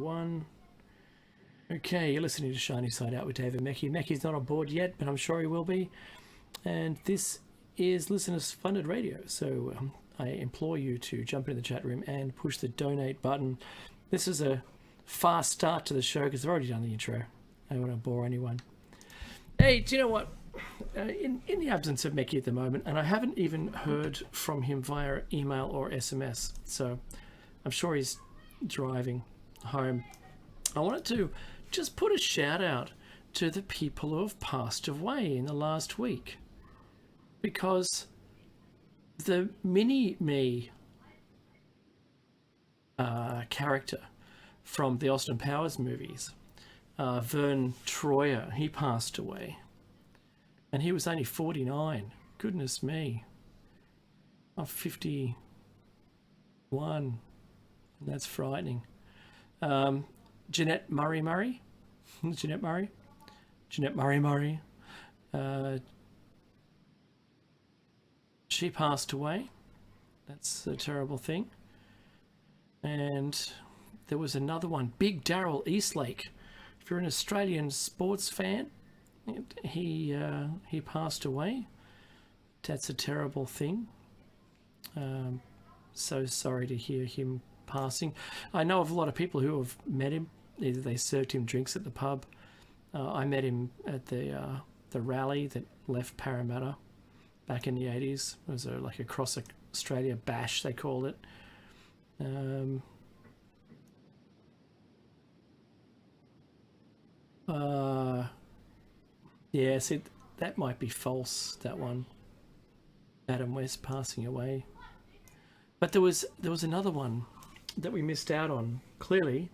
One. Okay, you're listening to Shiny Side Out with David Meckie. Meckie's not on board yet, but I'm sure he will be. And this is listeners funded radio, so I implore you to jump into the chat room and push the donate button. This is a fast start to the show because I've already done the intro. I don't want to bore anyone. Hey, do you know what? In the absence of Meckie at the moment, and I haven't even heard from him via email or SMS, so I'm sure he's driving home. I wanted to just put a shout out to the people who have passed away in the last week, because the mini-me character from the Austin Powers movies, Vern Troyer, he passed away. And he was only 49. Goodness me. I'm 51. That's frightening. Jeanette Murray. Jeanette Murray. She passed away. That's a terrible thing. And there was another one, Big Daryl Eastlake. If you're an Australian sports fan, he passed away. That's a terrible thing. So sorry to hear him passing. I know of a lot of people who have met him. Either they served him drinks at the pub. I met him at the rally that left Parramatta back in the 80s. It was like a cross Australia bash, they called it. Yeah, see, that might be false, that one. Adam West passing away. But there was another one that we missed out on, clearly.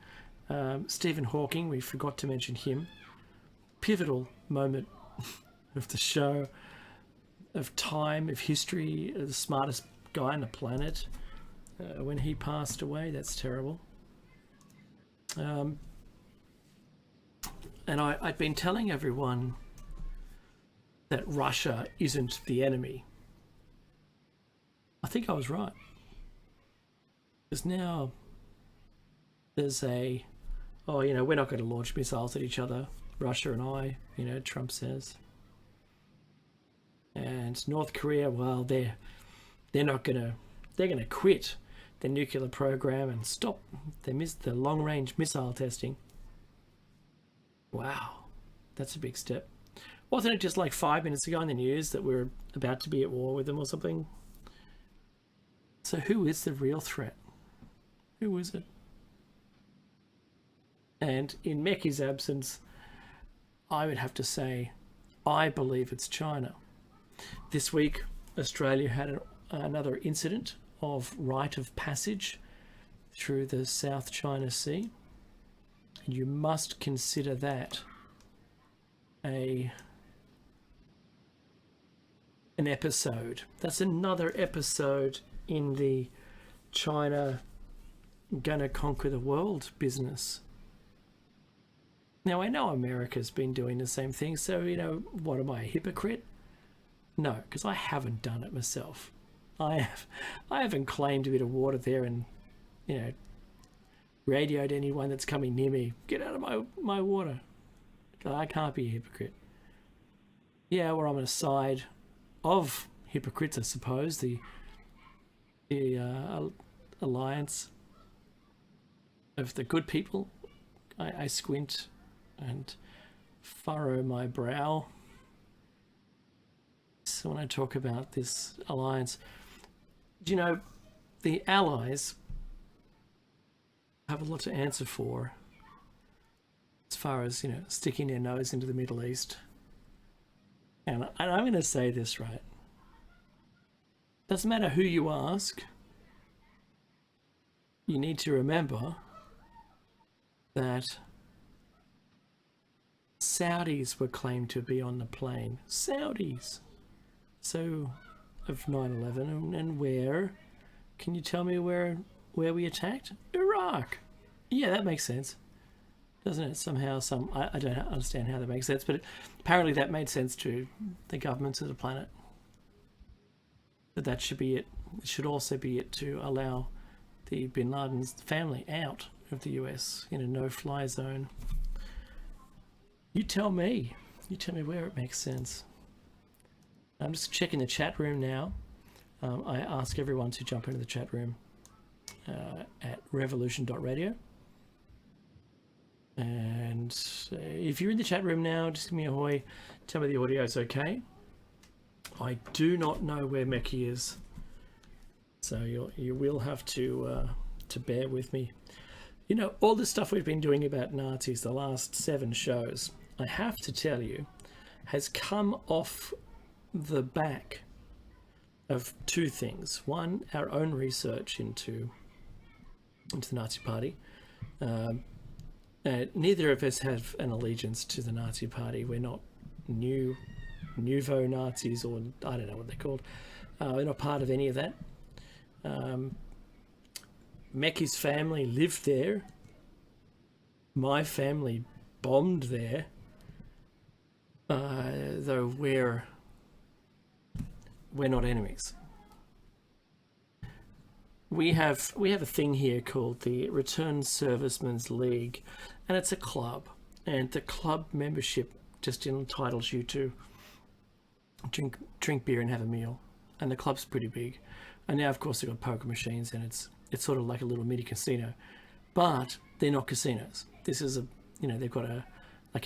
Stephen Hawking, we forgot to mention him. Pivotal moment of the show, of time, of history, the smartest guy on the planet. When he passed away, that's terrible. And I'd been telling everyone that Russia isn't the enemy. I think I was right. Because now there's we're not going to launch missiles at each other, Russia and I, Trump says. And North Korea, well, they're going to quit their nuclear program and stop the long-range missile testing. Wow, that's a big step. Wasn't it just like 5 minutes ago in the news that we're about to be at war with them or something? So who is the real threat? Who is it? And in Meckie's absence, I would have to say, I believe it's China. This week, Australia had another incident of rite of passage through the South China Sea. And you must consider that an episode. That's another episode in the China gonna conquer the world business. Now, I know America's been doing the same thing, so, what am I, a hypocrite? No, because I haven't done it myself. I haven't claimed a bit of water there and, radioed anyone that's coming near me. Get out of my water. I can't be a hypocrite. Yeah, well, I'm on a side of hypocrites, I suppose. The alliance of the good people. I squint and furrow my brow. So when I talk about this alliance, the allies have a lot to answer for as far as, sticking their nose into the Middle East. And I'm going to say this, right? Doesn't matter who you ask, you need to remember that Saudis were claimed to be on the plane. Saudis. So, of 9/11, and where? Can you tell me where we attacked? Iraq. Yeah, that makes sense. Doesn't it? Somehow, I don't understand how that makes sense, but apparently that made sense to the governments of the planet. But that should be it. It should also be it to allow the Bin Laden's family out of the US in a no-fly zone. You tell me. You tell me where it makes sense. I'm just checking the chat room now. I ask everyone to jump into the chat room at revolution.radio. And if you're in the chat room now, just give me a hoy. Tell me the audio is okay. I do not know where Meki is, so you will have to bear with me. You know, all the stuff we've been doing about Nazis the last 7 shows, I have to tell you, has come off the back of 2 things. One, our own research into the Nazi Party. Neither of us have an allegiance to the Nazi Party. We're not nouveau Nazis, or I don't know what they're called. We're not part of any of that. Meki's family lived there. My family bombed there. Though we're not enemies. We have a thing here called the Returned Servicemen's League, and it's a club, and the club membership just entitles you to drink beer and have a meal, and the club's pretty big. And now, of course, they've got poker machines, and it's sort of like a little mini casino, but they're not casinos. This is they've got a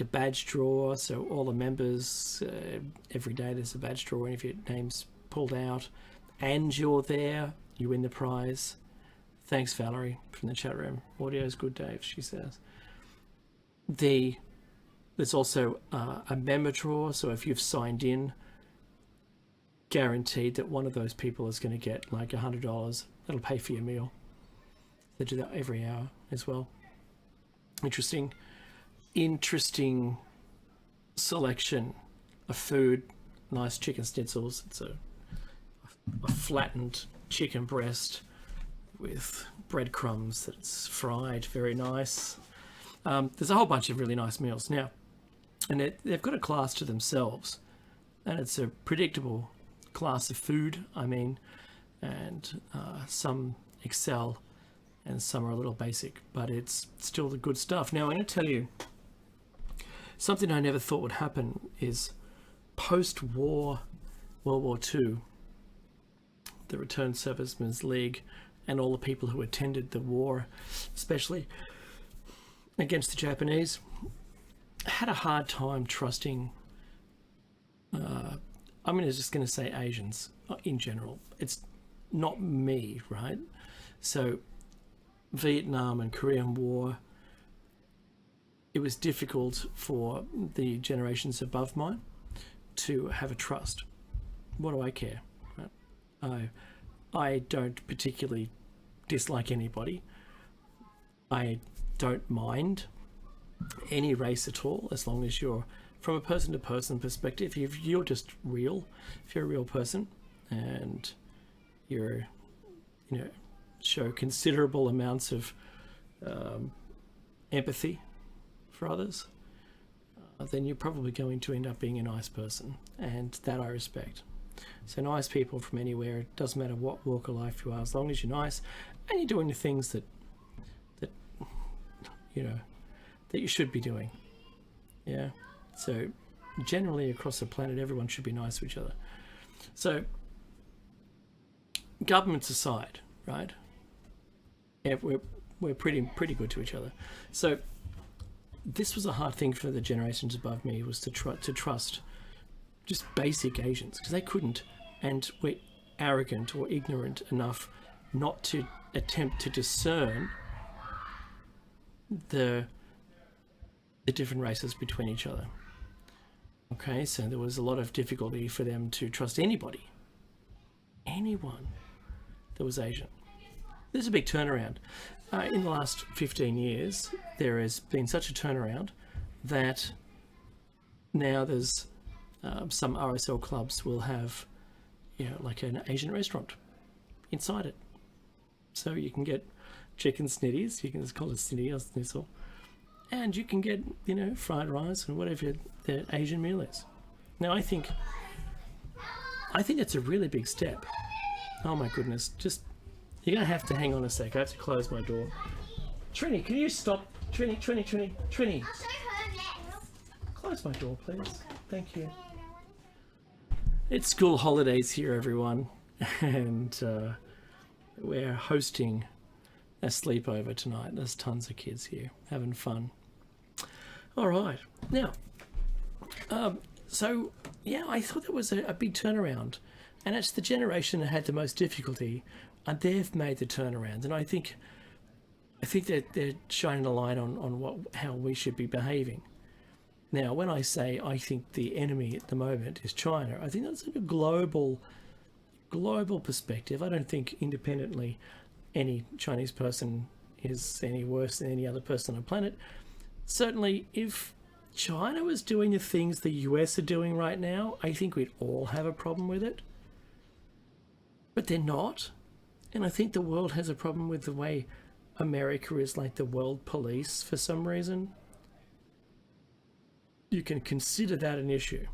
badge draw, so all the members every day there's a badge draw, and if your name's pulled out and you're there, you win the prize. Thanks, Valerie, from the chat room. Audio's good, Dave, she says. There's also a member draw, so if you've signed in, guaranteed that one of those people is going to get like $100. That'll pay for your meal. They do that every hour as well. Interesting selection of food. Nice chicken schnitzels. It's a flattened chicken breast with breadcrumbs that's fried, very nice. There's a whole bunch of really nice meals now, and they've got a class to themselves, and it's a predictable class of food, and some excel and some are a little basic, but it's still the good stuff. Now, I'm going to tell you something I never thought would happen is post-war World War II, the Returned Servicemen's League and all the people who attended the war, especially against the Japanese, had a hard time trusting, I'm just going to say Asians in general. It's not me, right? So Vietnam and Korean War, it was difficult for the generations above mine to have a trust. What do I care? I don't particularly dislike anybody. I don't mind any race at all, as long as you're, from a person-to-person perspective, if you're just real, if you're a real person and you're, show considerable amounts of empathy for others, then you're probably going to end up being a nice person, and that I respect. So nice people from anywhere, it doesn't matter what walk of life you are, as long as you're nice and you're doing the things that you should be doing. Yeah. So generally across the planet, everyone should be nice to each other. So governments aside, right? Yeah, we're pretty good to each other. So this was a hard thing for the generations above me, was to trust just basic Asians, because they couldn't, and were arrogant or ignorant enough not to attempt to discern the different races between each other. Okay, so there was a lot of difficulty for them to trust anyone that was Asian. There's a big turnaround. In the last 15 years, there has been such a turnaround that now there's some RSL clubs will have, like an Asian restaurant inside it. So you can get chicken snitties, you can just call it snitty or schnitzel, and you can get, fried rice and whatever the Asian meal is. Now, I think it's a really big step. Oh my goodness, you're going to have to hang on a sec. I have to close my door. Trini, can you stop? Trini. I'll show her next. Close my door, please. Thank you. It's school holidays here, everyone, and we're hosting a sleepover tonight. There's tons of kids here having fun. All right, now, so yeah, I thought that was a big turnaround, and it's the generation that had the most difficulty, and they've made the turnaround, and I think that they're shining a light on how we should be behaving. Now, when I say I think the enemy at the moment is China, I think that's a global perspective. I don't think independently any Chinese person is any worse than any other person on the planet. Certainly, if China was doing the things the US are doing right now, I think we'd all have a problem with it. But they're not. And I think the world has a problem with the way America is like the world police for some reason. You can consider that an issue.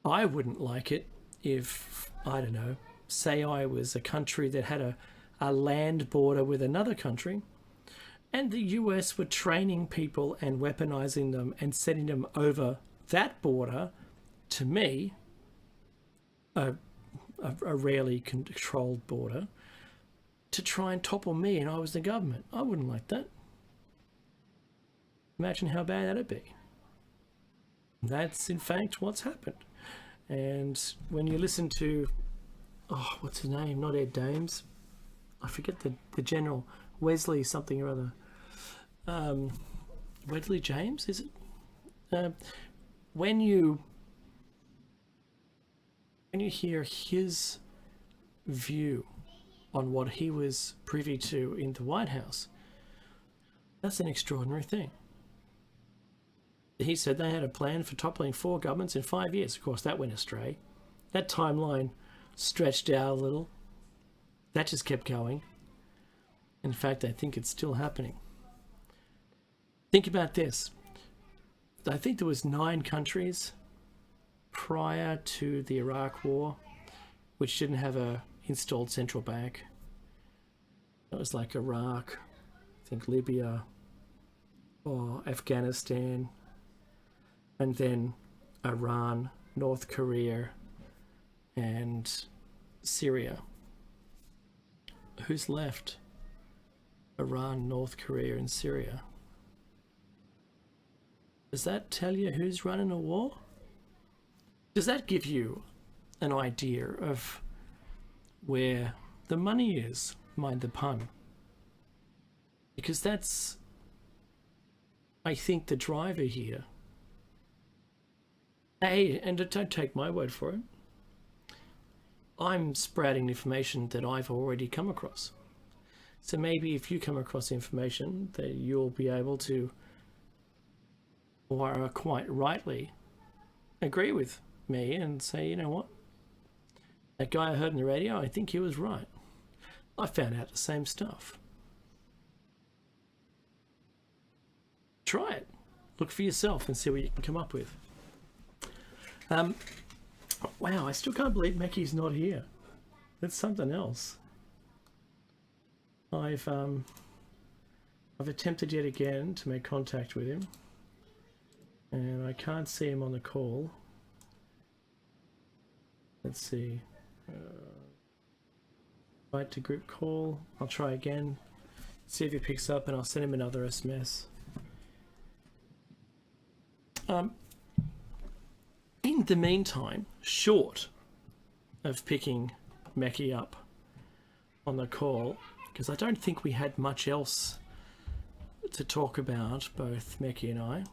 I wouldn't like it if, I don't know, say I was a country that had a land border with another country, and the US were training people and weaponizing them and sending them over that border to me, a rarely controlled border, to try and topple me, and I was the government. I wouldn't like that. Imagine how bad that'd be. That's in fact what's happened. And when you listen to, oh, what's his name? Not Ed Dames. I forget the general, Wesley something or other. Wesley James, is it? When you hear his view on what he was privy to in the White House, that's an extraordinary thing. He said they had a plan for toppling 4 governments in 5 years. Of course, that went astray. That timeline stretched out a little. That just kept going. In fact, I think it's still happening. Think about this. I think there was 9 countries prior to the Iraq War which didn't have a installed central bank. It was like Iraq, I think Libya, or Afghanistan, and then Iran, North Korea, and Syria. Who's left? Iran, North Korea, and Syria. Does that tell you who's running a war? Does that give you an idea of where the money is, mind the pun? Because that's, I think, the driver here. Hey, and don't take my word for it. I'm sprouting information that I've already come across. So maybe if you come across information that you'll be able to, or quite rightly, agree with me and say, you know what? That guy I heard on the radio, I think he was right. I found out the same stuff. Try it. Look for yourself and see what you can come up with. Wow, I still can't believe Meckie's not here. That's something else. I've attempted yet again to make contact with him, and I can't see him on the call. Let's see. Invite to group call. I'll try again. See if he picks up, and I'll send him another SMS. In the meantime, short of picking Meckie up on the call, because I don't think we had much else to talk about, both Meckie and I,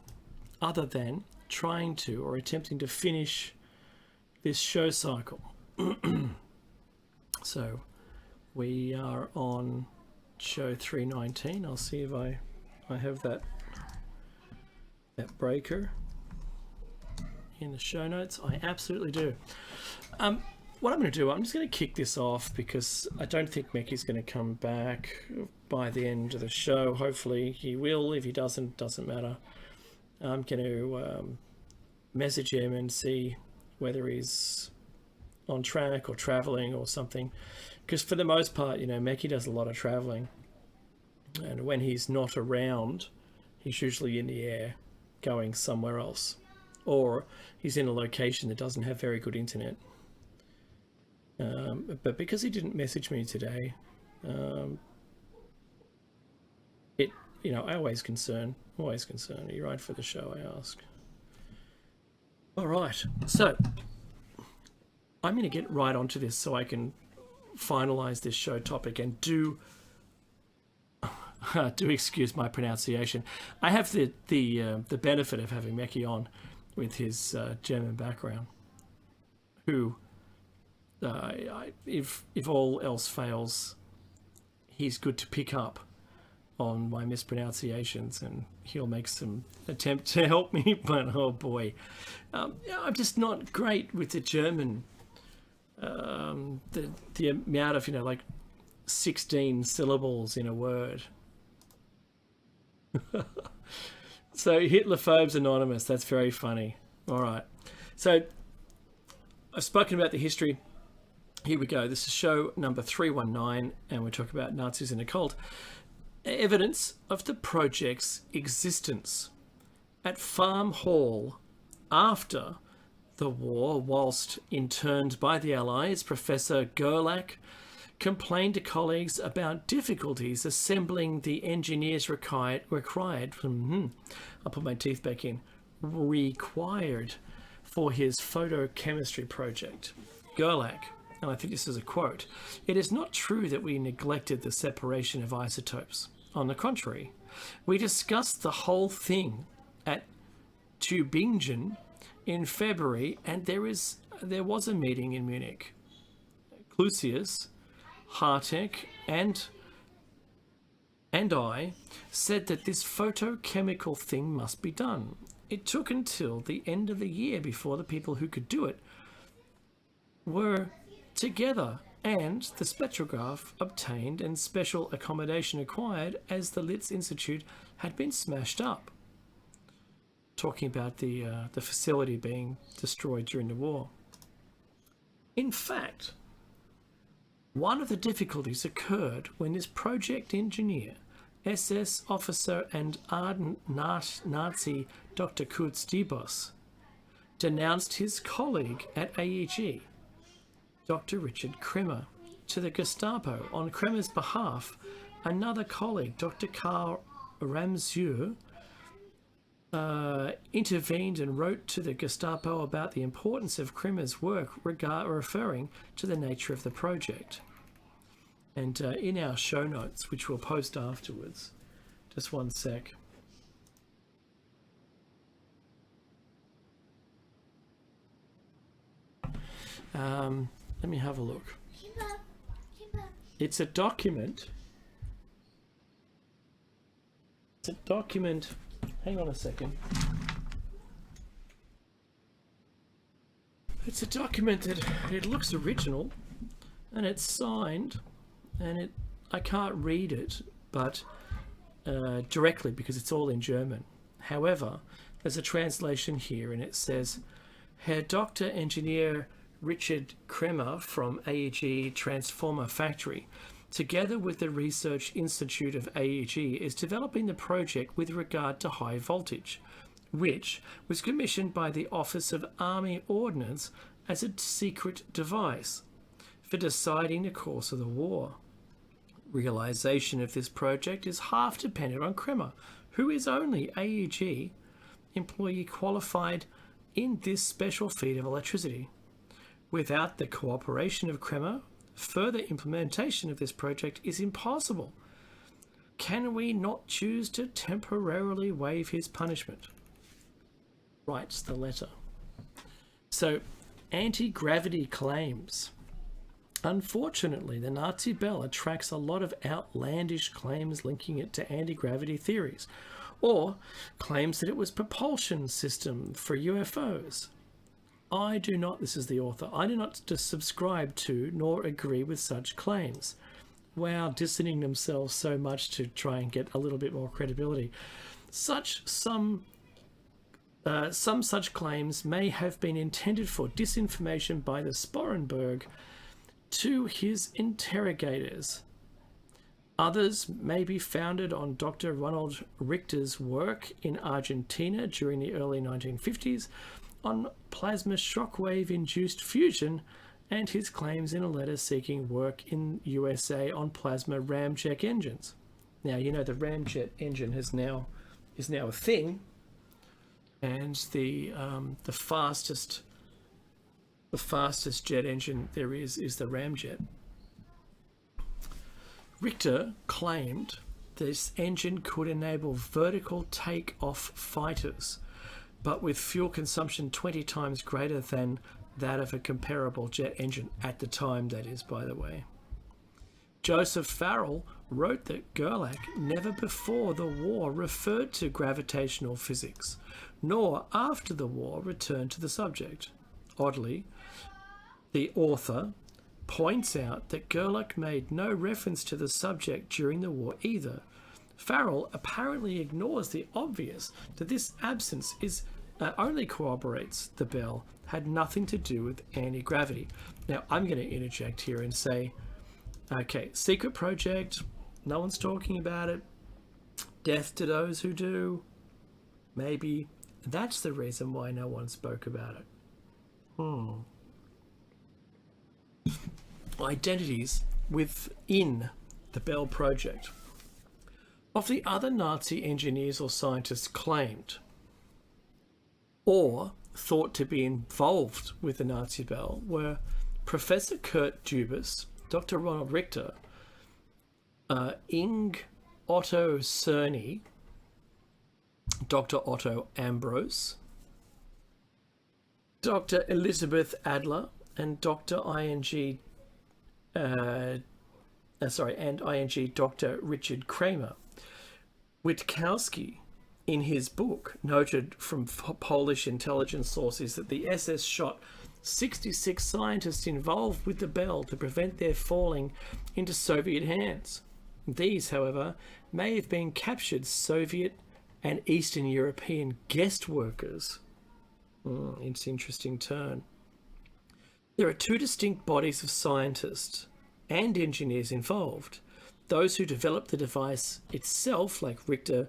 other than trying to or attempting to finish this show cycle. So we are on show 319. I'll see if I have that breaker in the show notes. I absolutely do. What I'm going to do, I'm just going to kick this off because I don't think Meckie's going to come back by the end of the show. Hopefully he will. If he doesn't matter. I'm going to message him and see whether he's on track or traveling or something. Because for the most part, you know, Meckie does a lot of traveling. And when he's not around, he's usually in the air going somewhere else. Or he's in a location that doesn't have very good internet. But because he didn't message me today, I always concern. Are you right for the show, I ask? All right. So I'm going to get right onto this so I can finalize this show topic and do excuse my pronunciation. I have the benefit of having Meki on with his German background, who, if all else fails, he's good to pick up on my mispronunciations, and he'll make some attempt to help me. But oh boy, I'm just not great with the German. The amount of 16 syllables in a word. So Hitlerphobes Anonymous, that's very funny. All right, so I've spoken about the history. Here we go. This is show number 319, and we're talking about Nazis in a cult. Evidence of the project's existence. At Farm Hall, after the war, whilst interned by the Allies, Professor Gerlach complained to colleagues about difficulties assembling the engineers required I'll put my teeth back in, required for his photochemistry project. Gerlach, and I think this is a quote, "It is not true that we neglected the separation of isotopes. On the contrary, we discussed the whole thing at Tübingen in February, and there was a meeting in Munich. Clusius, Hartek, and I said that this photochemical thing must be done. It took until the end of the year before the people who could do it were together, and the spectrograph obtained and special accommodation acquired as the Litz Institute had been smashed up." Talking about the facility being destroyed during the war. In fact, one of the difficulties occurred when this project engineer, SS officer and ardent Nazi Dr. Kurt Stiebos, denounced his colleague at AEG, Dr. Richard Kremer, to the Gestapo. On Kremer's behalf, another colleague, Dr. Karl Ramseur, intervened and wrote to the Gestapo about the importance of Kremer's work, referring to the nature of the project. And in our show notes, which we'll post afterwards, just one sec. Let me have a look. It's a document. Hang on a second. It's a document that it looks original, and it's signed, and I can't read it, but directly because it's all in German. However, there's a translation here, and it says, "Herr Dr. Engineer Richard Kremer from AEG Transformer Factory, together with the Research Institute of AEG, is developing the project with regard to high voltage, which was commissioned by the Office of Army Ordnance as a secret device for deciding the course of the war. Realization of this project is half dependent on Kremer, who is only AEG employee qualified in this special feat of electricity. Without the cooperation of Kremer, further implementation of this project is impossible. Can we not choose to temporarily waive his punishment?" Writes the letter. So, anti-gravity claims. Unfortunately, the Nazi Bell attracts a lot of outlandish claims linking it to anti-gravity theories, or claims that it was propulsion system for UFOs. This is the author, I do not subscribe to nor agree with such claims. Wow, distancing themselves so much to try and get a little bit more credibility. Some such claims may have been intended for disinformation by the Sporenberg to his interrogators. Others may be founded on Dr. Ronald Richter's work in Argentina during the early 1950s on plasma shockwave-induced fusion and his claims in a letter seeking work in USA on plasma ramjet engines. Now, you know, the ramjet engine is now a thing, and the fastest jet engine there is the ramjet. Richter claimed this engine could enable vertical take-off fighters, but with fuel consumption 20 times greater than that of a comparable jet engine at the time, that is, by the way. Joseph Farrell wrote that Gerlach never before the war referred to gravitational physics, nor after the war returned to the subject. Oddly, the author points out that Gerlach made no reference to the subject during the war either. Farrell apparently ignores the obvious that this absence only corroborates the Bell had nothing to do with anti-gravity. Now, I'm going to interject here and say, okay, secret project, no one's talking about it, death to those who do, maybe that's the reason why no one spoke about it. Identities within the Bell project of the other Nazi engineers or scientists claimed or thought to be involved with the Nazi Bell were Professor Kurt Dubus, Dr. Ronald Richter, Ing Otto Cerny, Dr. Otto Ambros, Dr. Elizabeth Adler, and Dr. ING Dr. Richard Kramer. Witkowski, in his book, noted from Polish intelligence sources that the SS shot 66 scientists involved with the Bell to prevent their falling into Soviet hands. These, however, may have been captured Soviet and Eastern European guest workers. It's an interesting turn. There are two distinct bodies of scientists and engineers involved. Those who developed the device itself, like Richter,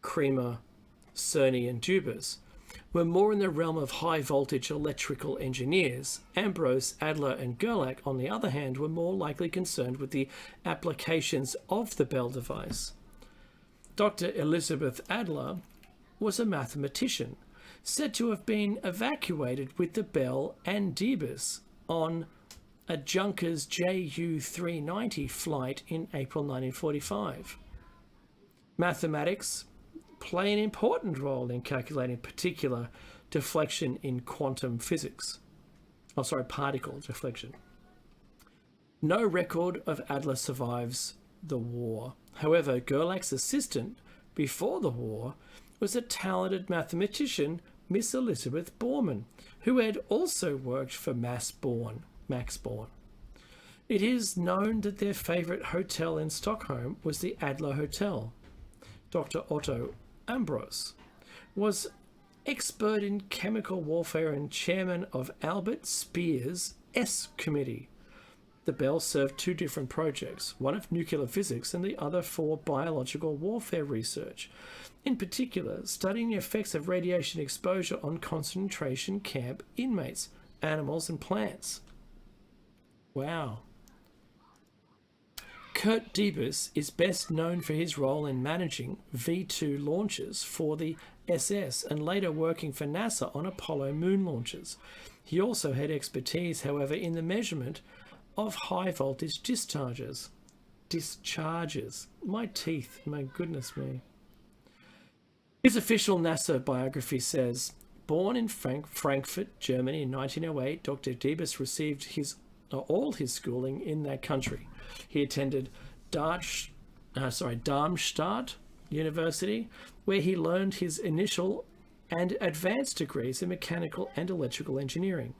Kramer, Cerny, and Dubus, were more in the realm of high-voltage electrical engineers. Ambros, Adler, and Gerlach, on the other hand, were more likely concerned with the applications of the Bell device. Dr. Elizabeth Adler was a mathematician, said to have been evacuated with the Bell and Debus on a Junkers Ju-390 flight in April 1945. Mathematics play an important role in calculating particular deflection in quantum physics. Particle deflection. No record of Adler survives the war. However, Gerlach's assistant before the war was a talented mathematician, Miss Elizabeth Borman, who had also worked for Max Born. It is known that their favourite hotel in Stockholm was the Adler Hotel. Dr. Otto Ambros was expert in chemical warfare and chairman of Albert Speer's S Committee. The Bell served two different projects, one of nuclear physics and the other for biological warfare research, in particular studying the effects of radiation exposure on concentration camp inmates, animals and plants. Wow. Kurt Debus is best known for his role in managing V-2 launches for the SS and later working for NASA on Apollo moon launches. He also had expertise, however, in the measurement of high voltage discharges. My teeth, my goodness me. His official NASA biography says, born in Frankfurt, Germany in 1908, Dr. Debus received all his schooling in that country. He attended Darmstadt University, where he learned his initial and advanced degrees in mechanical and electrical engineering.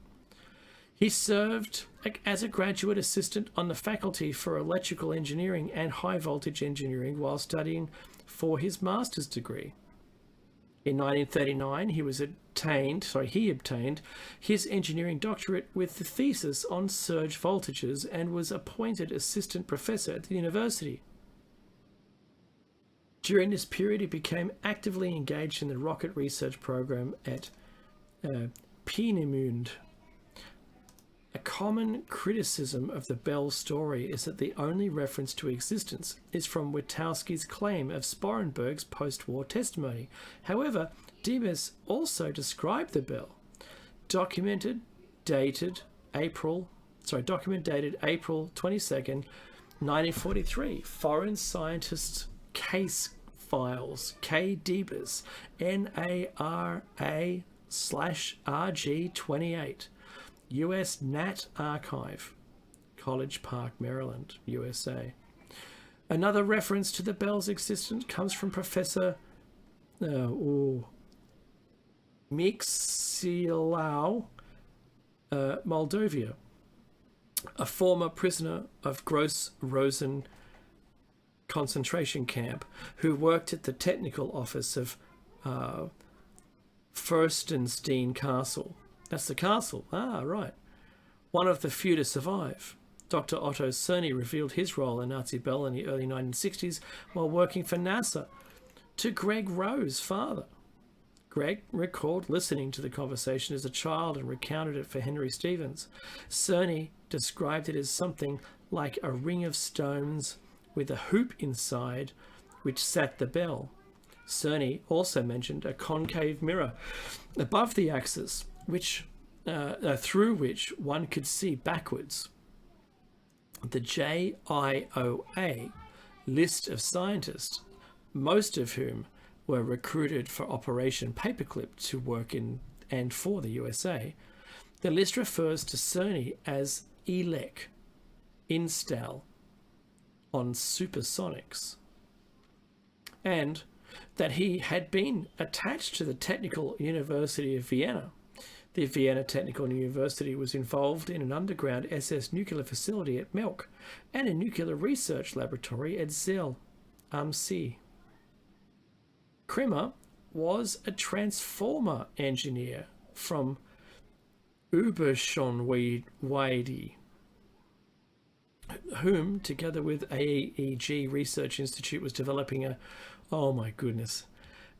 He served as a graduate assistant on the faculty for electrical engineering and high voltage engineering while studying for his master's degree. In 1939, he obtained his engineering doctorate with the thesis on surge voltages and was appointed assistant professor at the university. During this period, he became actively engaged in the rocket research program at Peenemünde. A common criticism of the Bell story is that the only reference to existence is from Witowski's claim of Sporenberg's post-war testimony. However, Demas also described the Bell. Document dated April 22nd, 1943. Foreign Scientists Case Files, K. Debus, NARA/RG28, U.S. Nat Archive, College Park, Maryland, USA. Another reference to the Bell's existence comes from Professor Mieczyslaw Moldovia, a former prisoner of Gross-Rosen concentration camp who worked at the technical office of Fürstenstein Castle. That's the castle. Ah, right. One of the few to survive. Dr. Otto Cerny revealed his role in Nazi Bell in the early 1960s while working for NASA to Greg Rowe's father. Greg recalled listening to the conversation as a child and recounted it for Henry Stevens. Cerny described it as something like a ring of stones with a hoop inside which sat the bell. Cerny also mentioned a concave mirror above the axis through which one could see backwards. The JIOA list of scientists, most of whom were recruited for Operation Paperclip to work in and for the USA, the list refers to Cerny as ELEC, install, on supersonics, and that he had been attached to the Technical University of Vienna. The Vienna Technical University was involved in an underground SS nuclear facility at Melk and a nuclear research laboratory at Zell am See. Krimmer was a transformer engineer from Oberschonweide, whom, together with AEG Research Institute, was developing a, oh my goodness,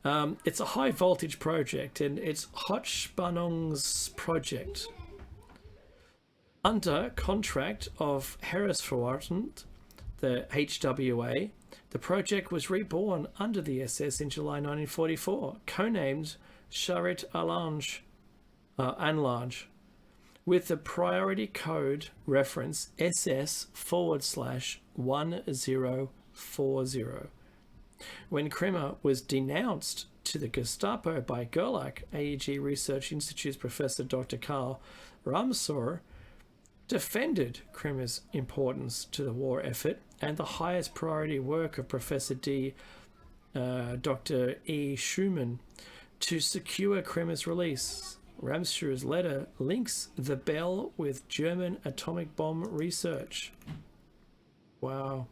it's a high voltage project, and it's Hochspannungs under contract of Heeresverwaltung, the HWA. The project was reborn under the SS in July 1944, codenamed Charit Anlage, with the priority code reference SS/1040. When Krimmer was denounced to the Gestapo by Gerlach, AEG Research Institute's Professor Dr. Karl Ramsauer defended Krimmer's importance to the war effort and the highest priority work of Professor Dr. E. Schumann to secure Krimmer's release. Ramsauer's letter links the Bell with German atomic bomb research. Wow.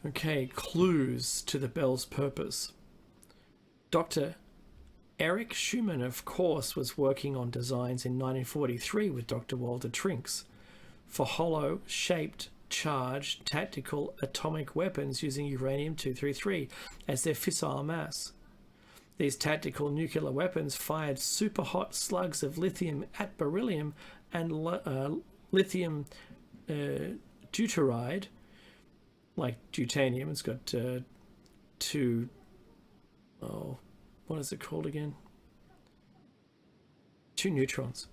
Okay, clues to the Bell's purpose. Dr. Erich Schumann, of course, was working on designs in 1943 with Dr. Walter Trinks for hollow-shaped, charged, tactical atomic weapons using uranium-233 as their fissile mass. These tactical nuclear weapons fired super-hot slugs of lithium at beryllium and lithium deuteride, like deuterium. It's got what is it called again? 2 neutrons.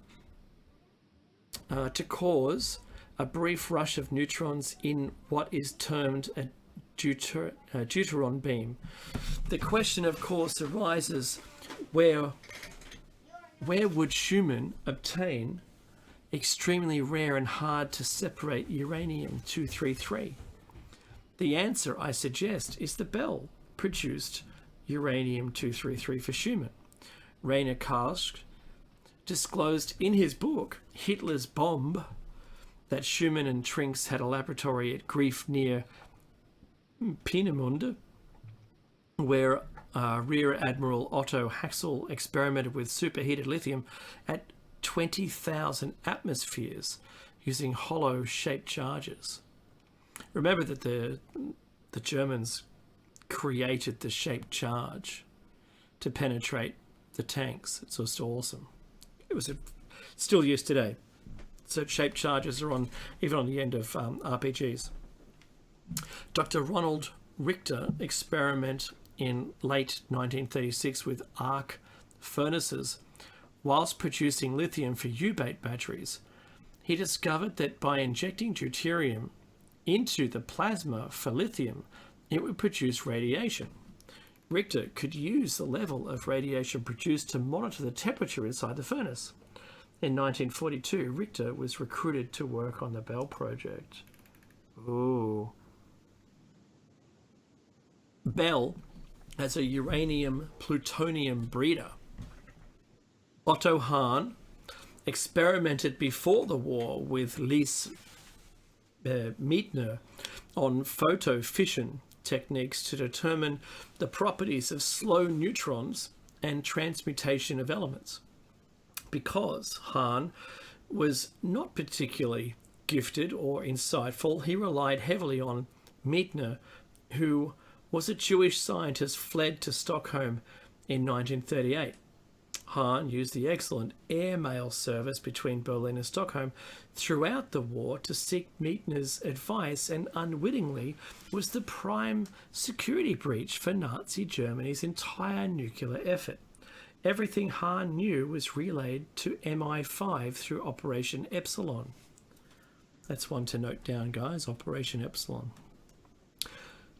To cause a brief rush of neutrons in what is termed a deuteron beam. The question, of course, arises, where would Schumann obtain extremely rare and hard to separate uranium-233? The answer, I suggest, is the Bell produced uranium-233 for Schumann. Rainer Karsk disclosed in his book, Hitler's Bomb, that Schumann and Trinks had a laboratory at Grief near Peenemünde, where Rear Admiral Otto Haxel experimented with superheated lithium at 20,000 atmospheres using hollow-shaped charges. Remember that the Germans created the shaped charge to penetrate the tanks. It's just awesome. It was still used today. So shaped charges are even on the end of RPGs. Dr. Ronald Richter experiment in late 1936 with arc furnaces whilst producing lithium for U-bait batteries. He discovered that by injecting deuterium into the plasma for lithium, it would produce radiation. Richter could use the level of radiation produced to monitor the temperature inside the furnace. In 1942, Richter was recruited to work on the Bell project. Ooh. Bell as a uranium-plutonium breeder. Otto Hahn experimented before the war with Lise Meitner on photofission techniques to determine the properties of slow neutrons and transmutation of elements. Because Hahn was not particularly gifted or insightful, he relied heavily on Meitner, who was a Jewish scientist fled to Stockholm in 1938. Hahn used the excellent airmail service between Berlin and Stockholm throughout the war to seek Meitner's advice, and unwittingly was the prime security breach for Nazi Germany's entire nuclear effort. Everything Hahn knew was relayed to MI5 through Operation Epsilon. That's one to note down, guys, Operation Epsilon.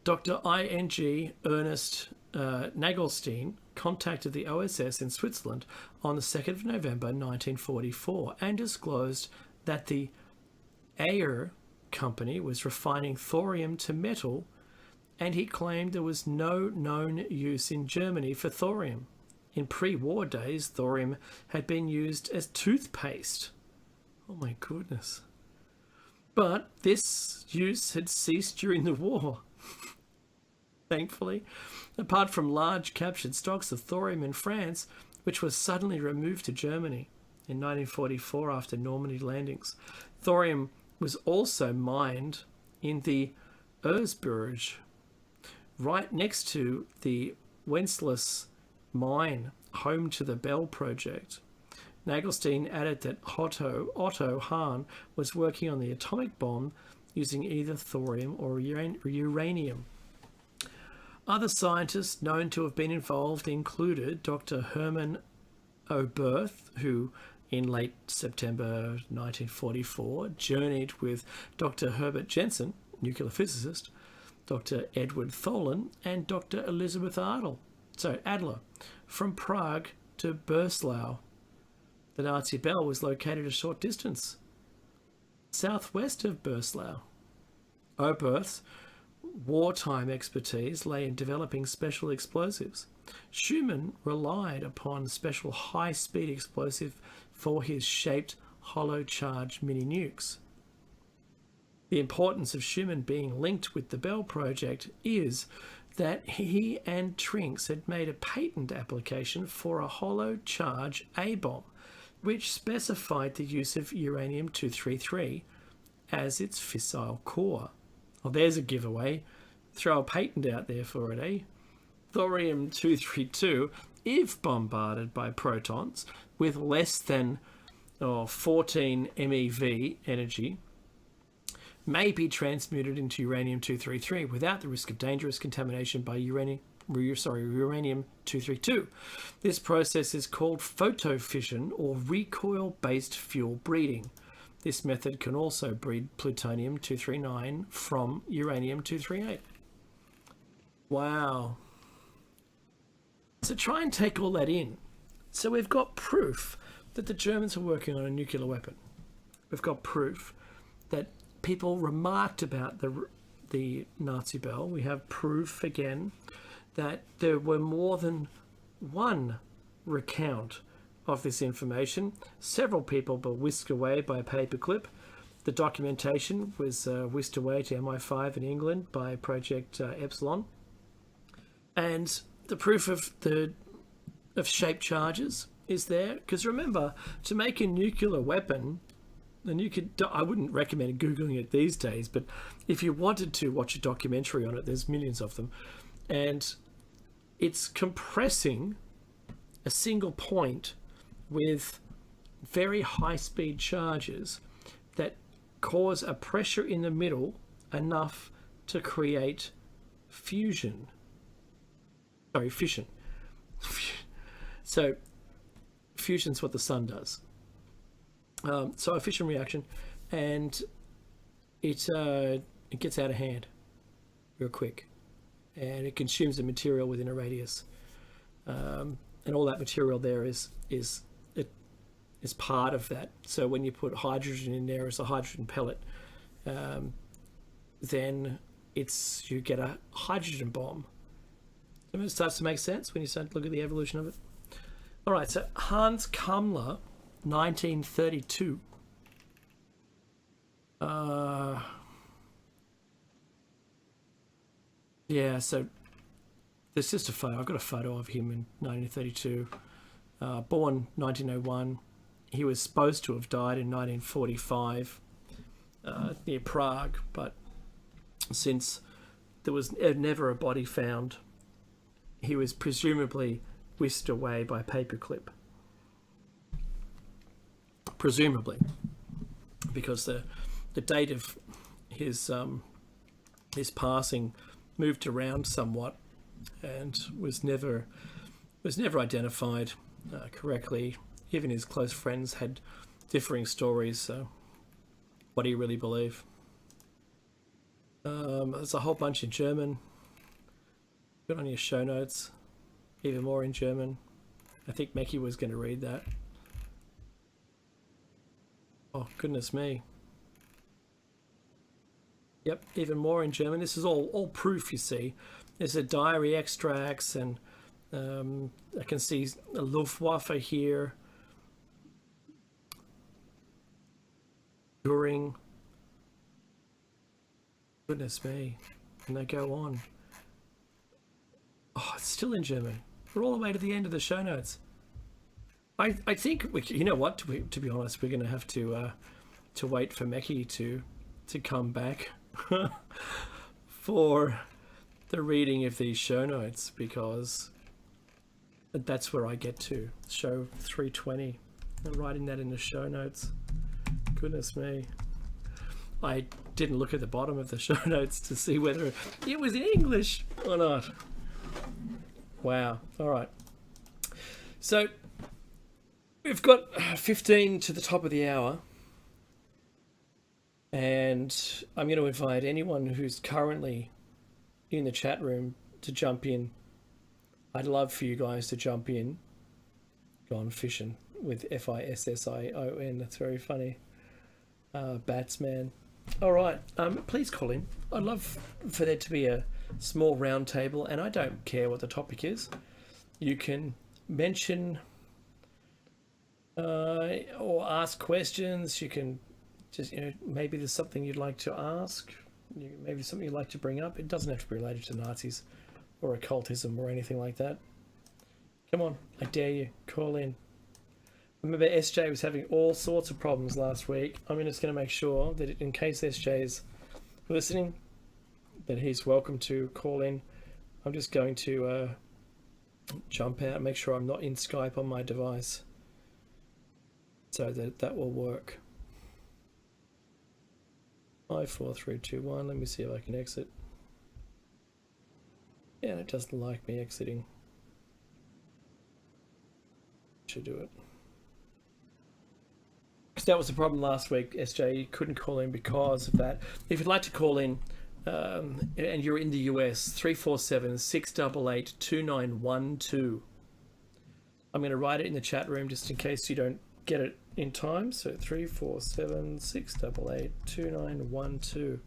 Dr. I.N.G. Ernest Nagelstein contacted the OSS in Switzerland on the 2nd of November 1944 and disclosed that the Ayer company was refining thorium to metal, and he claimed there was no known use in Germany for thorium. In pre-war days, thorium had been used as toothpaste. Oh my goodness. But this use had ceased during the war. Thankfully, apart from large captured stocks of thorium in France, which was suddenly removed to Germany in 1944 after Normandy landings. Thorium was also mined in the Erzberge, right next to the Wenceslas mine, home to the Bell project. Nagelstein added that Otto Hahn was working on the atomic bomb using either thorium or uranium. Other scientists known to have been involved included Dr. Hermann Oberth, who in late September 1944 journeyed with Dr. Herbert Jensen, nuclear physicist, Dr. Edward Tholen, and Dr. Elizabeth Adler, from Prague to Breslau. The Nazi Bell was located a short distance southwest of Breslau. Oberth's wartime expertise lay in developing special explosives. Schumann relied upon special high-speed explosive for his shaped hollow charge mini-nukes. The importance of Schumann being linked with the Bell project is that he and Trinks had made a patent application for a hollow charge A-bomb, which specified the use of uranium-233 as its fissile core. Well, there's a giveaway. Throw a patent out there for it, eh? Thorium-232, if bombarded by protons with less than 14 MeV energy, may be transmuted into uranium-233 without the risk of dangerous contamination by uranium-232. This process is called photofission or recoil-based fuel breeding. This method can also breed plutonium-239 from uranium-238. Wow. So try and take all that in. So we've got proof that the Germans are working on a nuclear weapon. We've got proof that people remarked about the Nazi Bell. We have proof, again, that there were more than one recount of this information. Several people were whisked away by a paperclip. The documentation was whisked away to MI5 in England by Project Epsilon. And the proof of shaped charges is there. Because remember, to make a nuclear weapon, I wouldn't recommend Googling it these days, but if you wanted to watch a documentary on it, there's millions of them. and it's compressing a single point with very high speed charges that cause a pressure in the middle enough to create fission. So fusion's what the sun does. So a fission reaction, and it gets out of hand real quick, and it consumes the material within a radius, and all that material there is part of that. So when you put hydrogen in there as a hydrogen pellet, then you get a hydrogen bomb. And it starts to make sense when you start to look at the evolution of it. All right, so Hans Kammler, 1932. Yeah, so there's just a photo. I've got a photo of him in 1932. Born 1901. He was supposed to have died in 1945 near Prague, but since there was never a body found, he was presumably whisked away by paperclip. Presumably, because the date of his passing moved around somewhat and was never identified correctly. Even his close friends had differing stories. So, what do you really believe? There's a whole bunch in German. Good on your show notes. Even more in German. I think Meki was going to read that. Oh, goodness me. Yep, even more in German. This is all proof, you see. There's a diary extracts, and I can see a Luftwaffe here. During. Goodness me. And they go on. Oh, it's still in German. We're all the way to the end of the show notes. I think you know what? To be honest, we're going to have to wait for Meki to come back for the reading of these show notes, because that's where I get to. Show 320. I'm writing that in the show notes. Goodness me. I didn't look at the bottom of the show notes to see whether it was in English or not. Wow. All right. So we've got 15 to the top of the hour, and I'm going to invite anyone who's currently in the chat room to jump in. I'd love for you guys to jump in. Gone fishing with Fission. That's very funny. Batsman. All right. Please call in. I'd love for there to be a small round table, and I don't care what the topic is. You can mention or ask questions. You can just, maybe there's something you'd like to ask. Maybe something you'd like to bring up. It doesn't have to be related to Nazis or occultism or anything like that. Come on, I dare you. Call in. Remember, SJ was having all sorts of problems last week. I'm just going to make sure that in case SJ is listening, that he's welcome to call in. I'm just going to jump out and make sure I'm not in Skype on my device, so that will work. 5, 4, 3, 2, 1. Let me see if I can exit. Yeah, it doesn't like me exiting. Should do it. Because that was the problem last week. SJ couldn't call in because of that. If you'd like to call in, and you're in the US, 347-688-2912. I'm going to write it in the chat room just in case you don't get it in time. So 347-688-2912.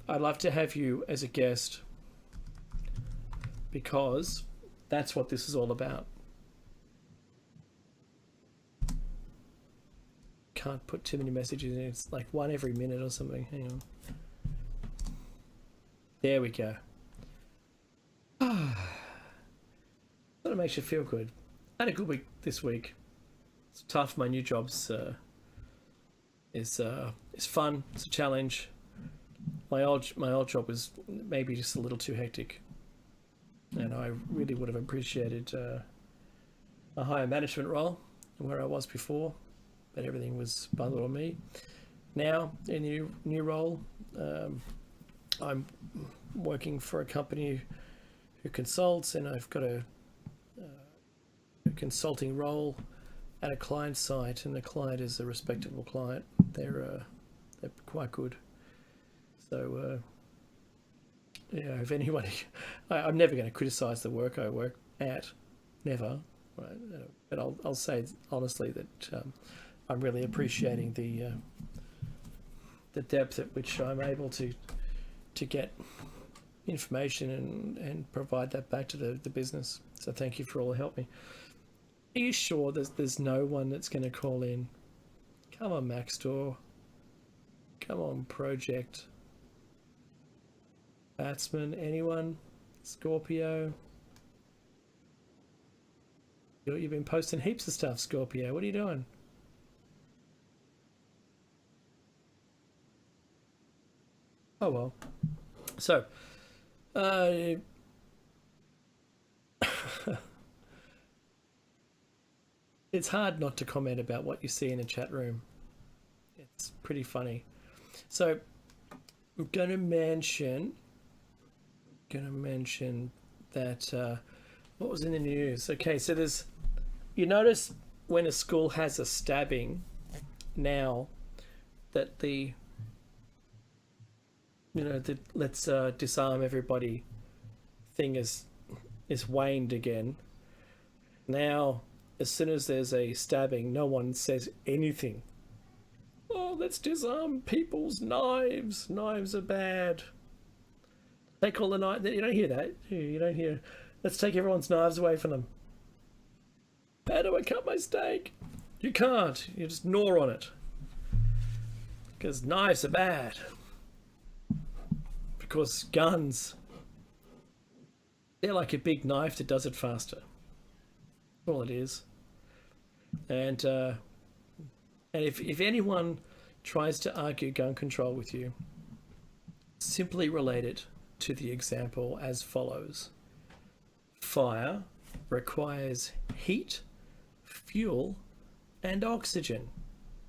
I'd love to have you as a guest, because that's what this is all about. Can't put too many messages in. It's like one every minute or something. Hang on. There we go. That makes you feel good. I had a good week this week. It's tough. My new job's is fun. It's a challenge. My old job was maybe just a little too hectic. and I really would have appreciated a higher management role where I was before, but everything was bundled on me. Now, in a new role, I'm working for a company who consults, and I've got a consulting role at a client site, and the client is a respectable client. They're quite good. So, if anybody, I'm never going to criticise the work I work at, never. Right? But I'll say honestly that I'm really appreciating the depth at which I'm able to get information and provide that back to the business. So thank you for all the help me. Are you sure there's no one that's going to call in? Come on, Maxtor. Come on, Project. Batsman, anyone? Scorpio? You've been posting heaps of stuff, Scorpio. What are you doing? Oh well. So, it's hard not to comment about what you see in the chat room. It's pretty funny. So, I'm going to mention that what was in the news. Okay, so you notice when a school has a stabbing now that the let's disarm everybody thing is waned again. Now, as soon as there's a stabbing, no one says anything. Oh, let's disarm people's knives. Knives are bad. Take all the knives. You don't hear that. You don't hear, let's take everyone's knives away from them. How do I cut my steak? You can't. You just gnaw on it. Because knives are bad. Because guns, they're like a big knife that does it faster. All it is. And if anyone tries to argue gun control with you, simply relate it to the example as follows. Fire requires heat, fuel, and oxygen.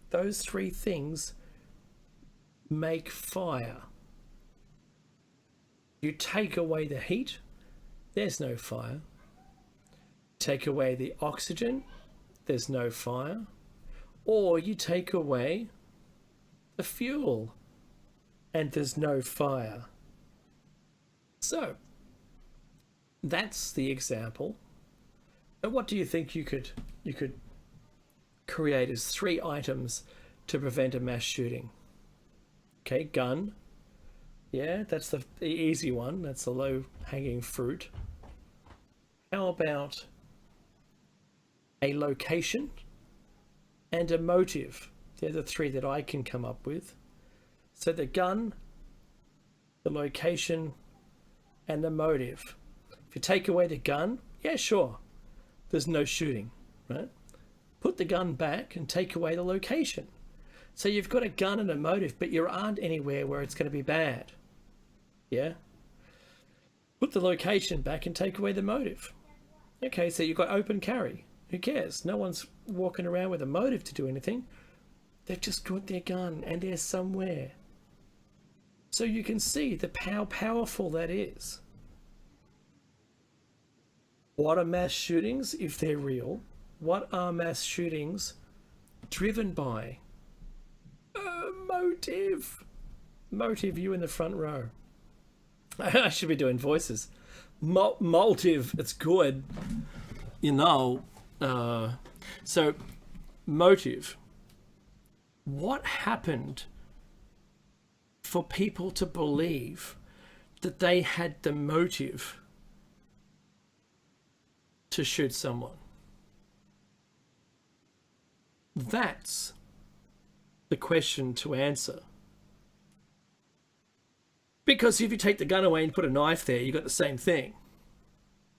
Those three things make fire. You take away the heat, there's no fire. Take away the oxygen, there's no fire. Or you take away the fuel and there's no fire. So, that's the example. And what do you think you could create as 3 items to prevent a mass shooting? Okay, gun. Yeah, that's the easy one. That's the low-hanging fruit. How about a location and a motive? They're the 3 that I can come up with. So the gun, the location, and the motive. If you take away the gun, yeah, sure, there's no shooting, right? Put the gun back and take away the location. So you've got a gun and a motive, but you aren't anywhere where it's going to be bad. Yeah? Put the location back and take away the motive. Okay, so you've got open carry. Who cares? No one's walking around with a motive to do anything. They've just got their gun and they're somewhere. So you can see how powerful that is. What are mass shootings if they're real? What are mass shootings driven by? Motive. Motive, you in the front row. I should be doing voices. Motive, it's good. So, motive. What happened for people to believe that they had the motive to shoot someone? That's the question to answer. Because if you take the gun away and put a knife there, you've got the same thing.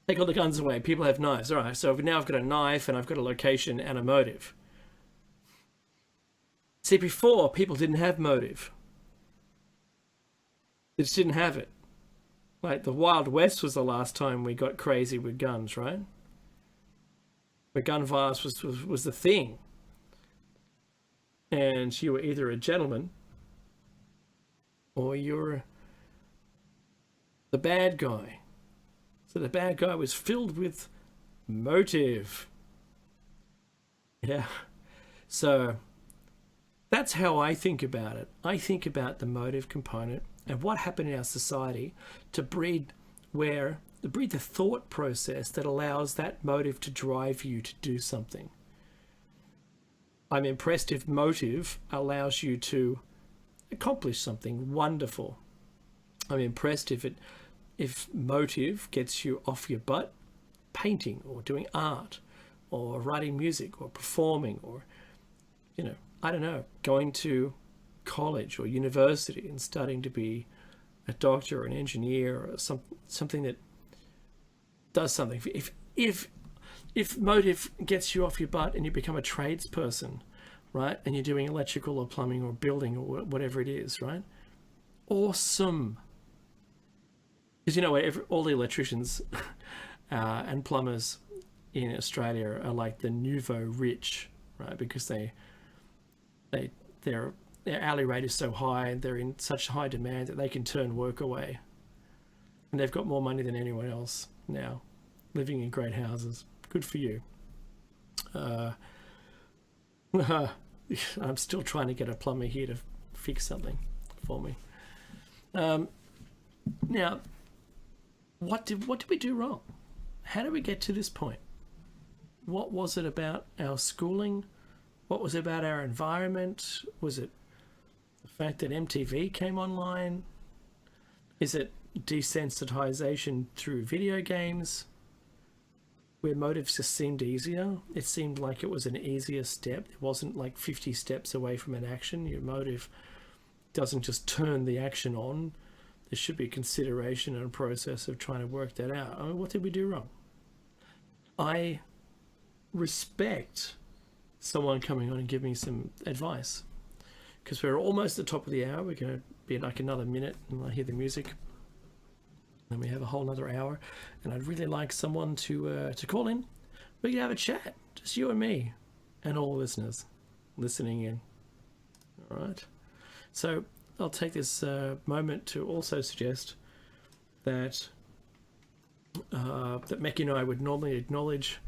Take all the guns away, people have knives. All right, so now I've got a knife and I've got a location and a motive. See, before, people didn't have motive. They just didn't have it. Like the Wild West was the last time we got crazy with guns, right? The gun violence was the thing. And you were either a gentleman or you're the bad guy. So the bad guy was filled with motive. Yeah. So that's how I think about it. I think about the motive component and what happened in our society to breed the thought process that allows that motive to drive you to do something. I'm impressed if motive allows you to accomplish something wonderful. I'm impressed if motive gets you off your butt painting or doing art or writing music or performing or, I don't know, going to college or university and studying to be a doctor or an engineer or something that does something. If motive gets you off your butt and you become a tradesperson, right, and you're doing electrical or plumbing or building or whatever it is, right, awesome. Because all the electricians and plumbers in Australia are like the nouveau rich, right, because their hourly rate is so high and they're in such high demand that they can turn work away, and they've got more money than anyone else now, living in great houses. Good for you. I'm still trying to get a plumber here to fix something for me. Now, what did we do wrong? How did we get to this point? What was it about our schooling? What was it about our environment? Was it the fact that MTV came online? Is it desensitization through video games, where motives just seemed easier? It seemed like it was an easier step. It wasn't like 50 steps away from an action. Your motive doesn't just turn the action on. There should be consideration and a process of trying to work that out. I mean, what did we do wrong? I respect someone coming on and giving me some advice, because we're almost at the top of the hour. We're going to be like another minute and I hear the music. Then we have a whole other hour, and I'd really like someone to call in. We can have a chat, just you and me, and all listeners listening in. All right. So I'll take this moment to also suggest that that Meki and I would normally acknowledge,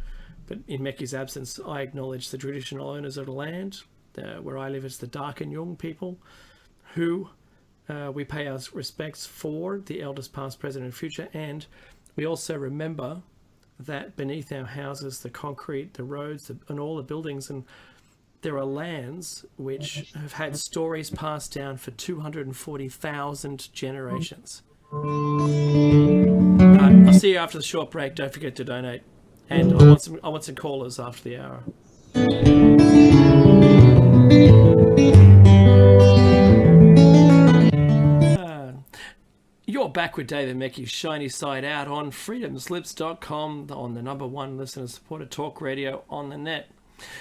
but in Meki's absence, I acknowledge the traditional owners of the land. Where I live, it's the Darkinjung people, who we pay our respects for, the elders past, present and future, and we also remember that beneath our houses, the concrete, the roads, and all the buildings, and there are lands which have had stories passed down for 240,000 generations. I'll see you after the short break. Don't forget to donate, and I want some callers after the hour. You're back with David Meki's Shiny Side Out on freedomslips.com, on the #1 listener supported talk radio on the net.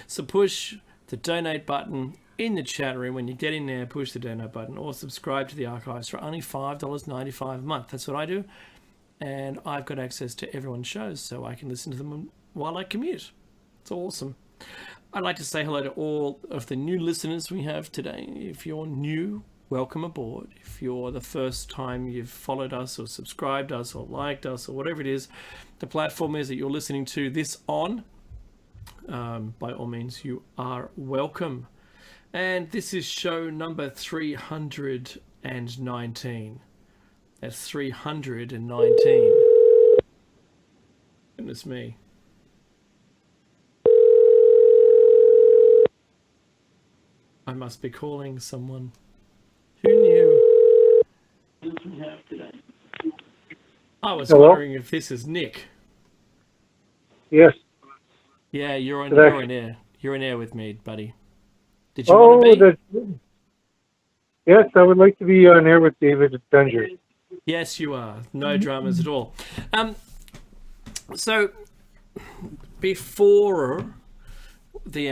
So push the donate button in the chat room. When you get in there, push the donate button, or subscribe to the archives for only $5.95 a month. That's what I do, and I've got access to everyone's shows, so I can listen to them while I commute. It's awesome. I'd like to say hello to all of the new listeners we have today. If you're new, welcome aboard. If you're the first time you've followed us or subscribed us or liked us or whatever it is, the platform is that you're listening to this on, by all means, you are welcome. And this is show number 319. That's 319. Goodness me. I must be calling someone. Who knew? I was wondering if this is Nick. Yes. Yeah, you're in air. You're in air with me, buddy. Did you want to be? Yes, I would like to be on air with David Dungeon. Yes, you are. No dramas at all. So, before the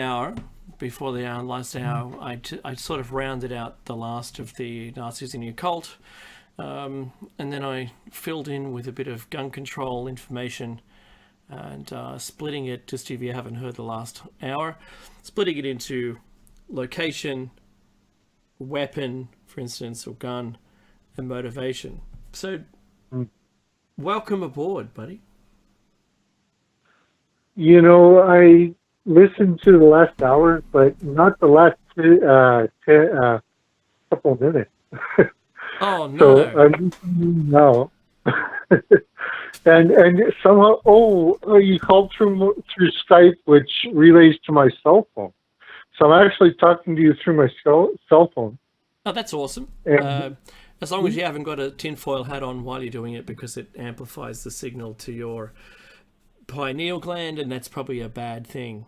last hour, I sort of rounded out the last of the Nazis in the occult, And then I filled in with a bit of gun control information and splitting it, just if you haven't heard the last hour, splitting it into location, weapon, for instance, or gun, and motivation. So, welcome aboard, buddy. You know, I listened to the last hour, but not the last couple of minutes. Oh, no. So I'm listening now. and somehow, you called through Skype, which relays to my cell phone. So I'm actually talking to you through my cell phone. Oh, that's awesome. And, As long as you haven't got a tinfoil hat on while you're doing it, because it amplifies the signal to your pineal gland, and that's probably a bad thing.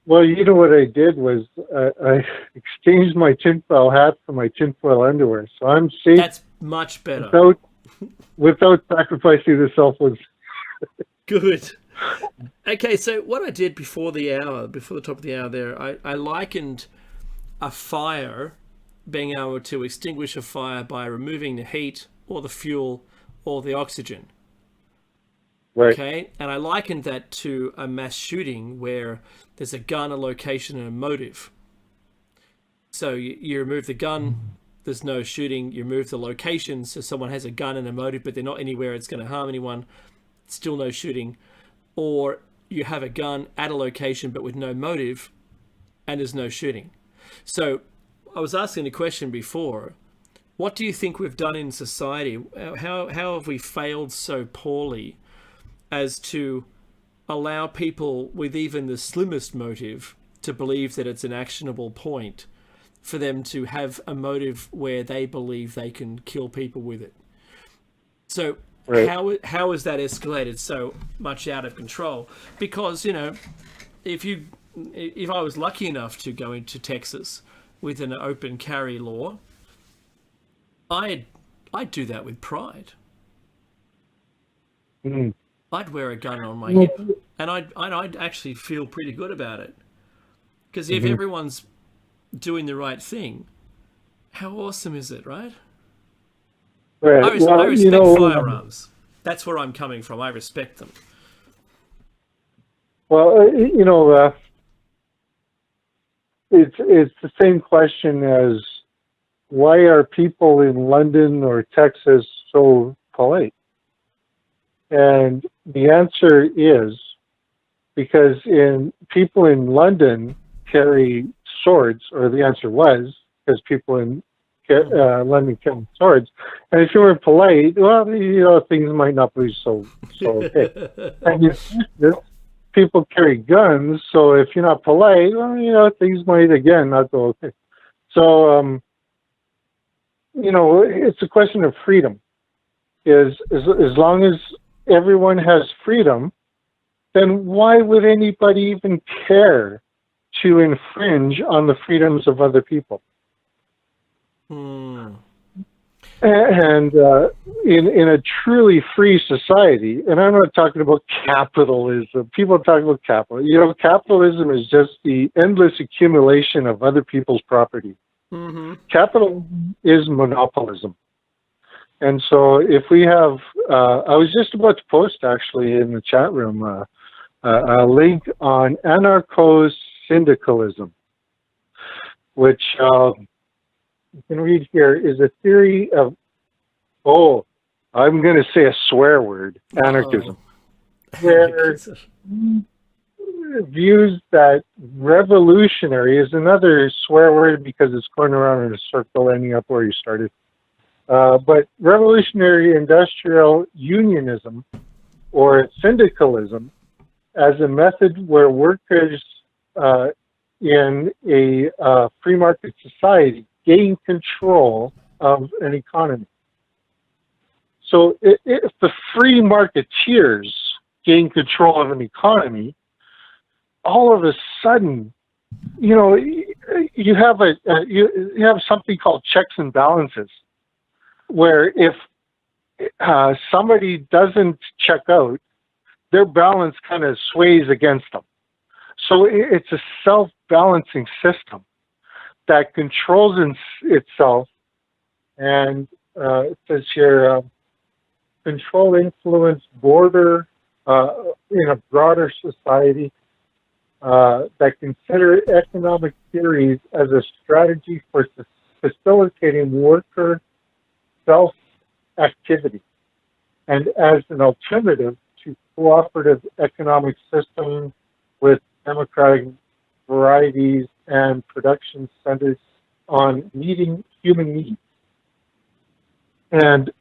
well, you know what I did was I exchanged my tinfoil hat for my tinfoil underwear. So I'm safe. That's much better. Without sacrificing the cell phone. Good. Okay, so what I did before the top of the hour there, I likened a fire, being able to extinguish a fire by removing the heat or the fuel or the oxygen. Right. Okay, and I likened that to a mass shooting where there's a gun, a location, and a motive. So you remove the gun, there's no shooting. You remove the location, so someone has a gun and a motive, but they're not anywhere it's going to harm anyone. Still no shooting. Or you have a gun at a location but with no motive, and there's no shooting. So I was asking the question before, what do you think we've done in society? How have we failed so poorly as to allow people with even the slimmest motive to believe that it's an actionable point for them to have a motive where they believe they can kill people with it? So right. How has that escalated so much out of control? Because, you know, if I was lucky enough to go into Texas with an open carry law, I'd do that with pride. Mm. I'd wear a gun on my hip, and I'd actually feel pretty good about it. Because if everyone's doing the right thing, how awesome is it, right? Right. I respect firearms. That's where I'm coming from. I respect them. Well, it's the same question as, why are people in London or Texas so polite? And the answer is because people in London carry swords, or the answer was because people in London carry swords. And if you were polite, well, things might not be so okay. And people carry guns, so if you're not polite, well, things might again not go okay. So, it's a question of freedom. As long as everyone has freedom, then why would anybody even care to infringe on the freedoms of other people? Hmm. And in a truly free society, and I'm not talking about capitalism. People talk about capital. Capitalism is just the endless accumulation of other people's property. Mm-hmm. Capitalism is monopolism. And so if we have, I was just about to post actually in the chat room a link on anarcho-syndicalism, which you can read here, is a theory of, I'm going to say a swear word, anarchism, where views that revolutionary is another swear word because it's going around in a circle ending up where you started. But revolutionary industrial unionism or syndicalism as a method where workers in a free market society gain control of an economy. So if the free marketeers gain control of an economy, all of a sudden, you have you have something called checks and balances, where if somebody doesn't check out, their balance kind of sways against them. So it's a self-balancing system that controls itself and it says here, control, influence, border in a broader society that consider economic theories as a strategy for facilitating worker self-activity and as an alternative to cooperative economic systems with democratic varieties and production centered on meeting human needs. And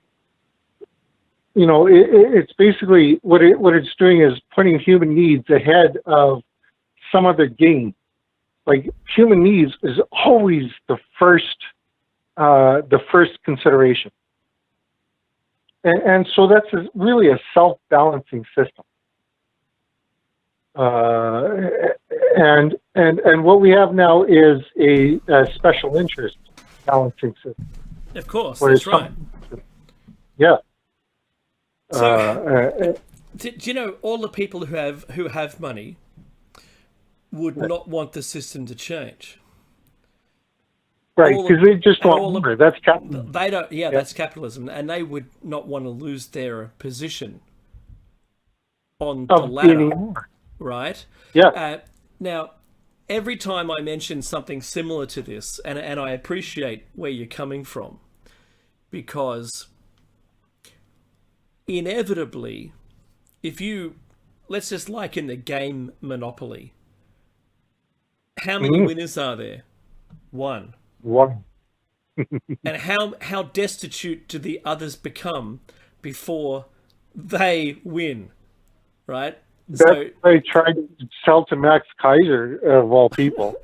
you know, it's basically what it's doing is putting human needs ahead of some other gain. Like human needs is always the first consideration, and so that's really a self-balancing system. And what we have now is a special interest balancing system. Of course, that's right. Yeah. So, do you know all the people who have money would not want the system to change? Right, because they just want more. That's capitalism. They don't. Yeah, that's capitalism, and they would not want to lose their position on the ladder, right? Yeah. Now, every time I mention something similar to this, and I appreciate where you're coming from, because inevitably, if you, let's just liken the game Monopoly. How many winners are there? One. And how destitute do the others become before they win, right? That's what I tried to sell to Max Kaiser, of all people.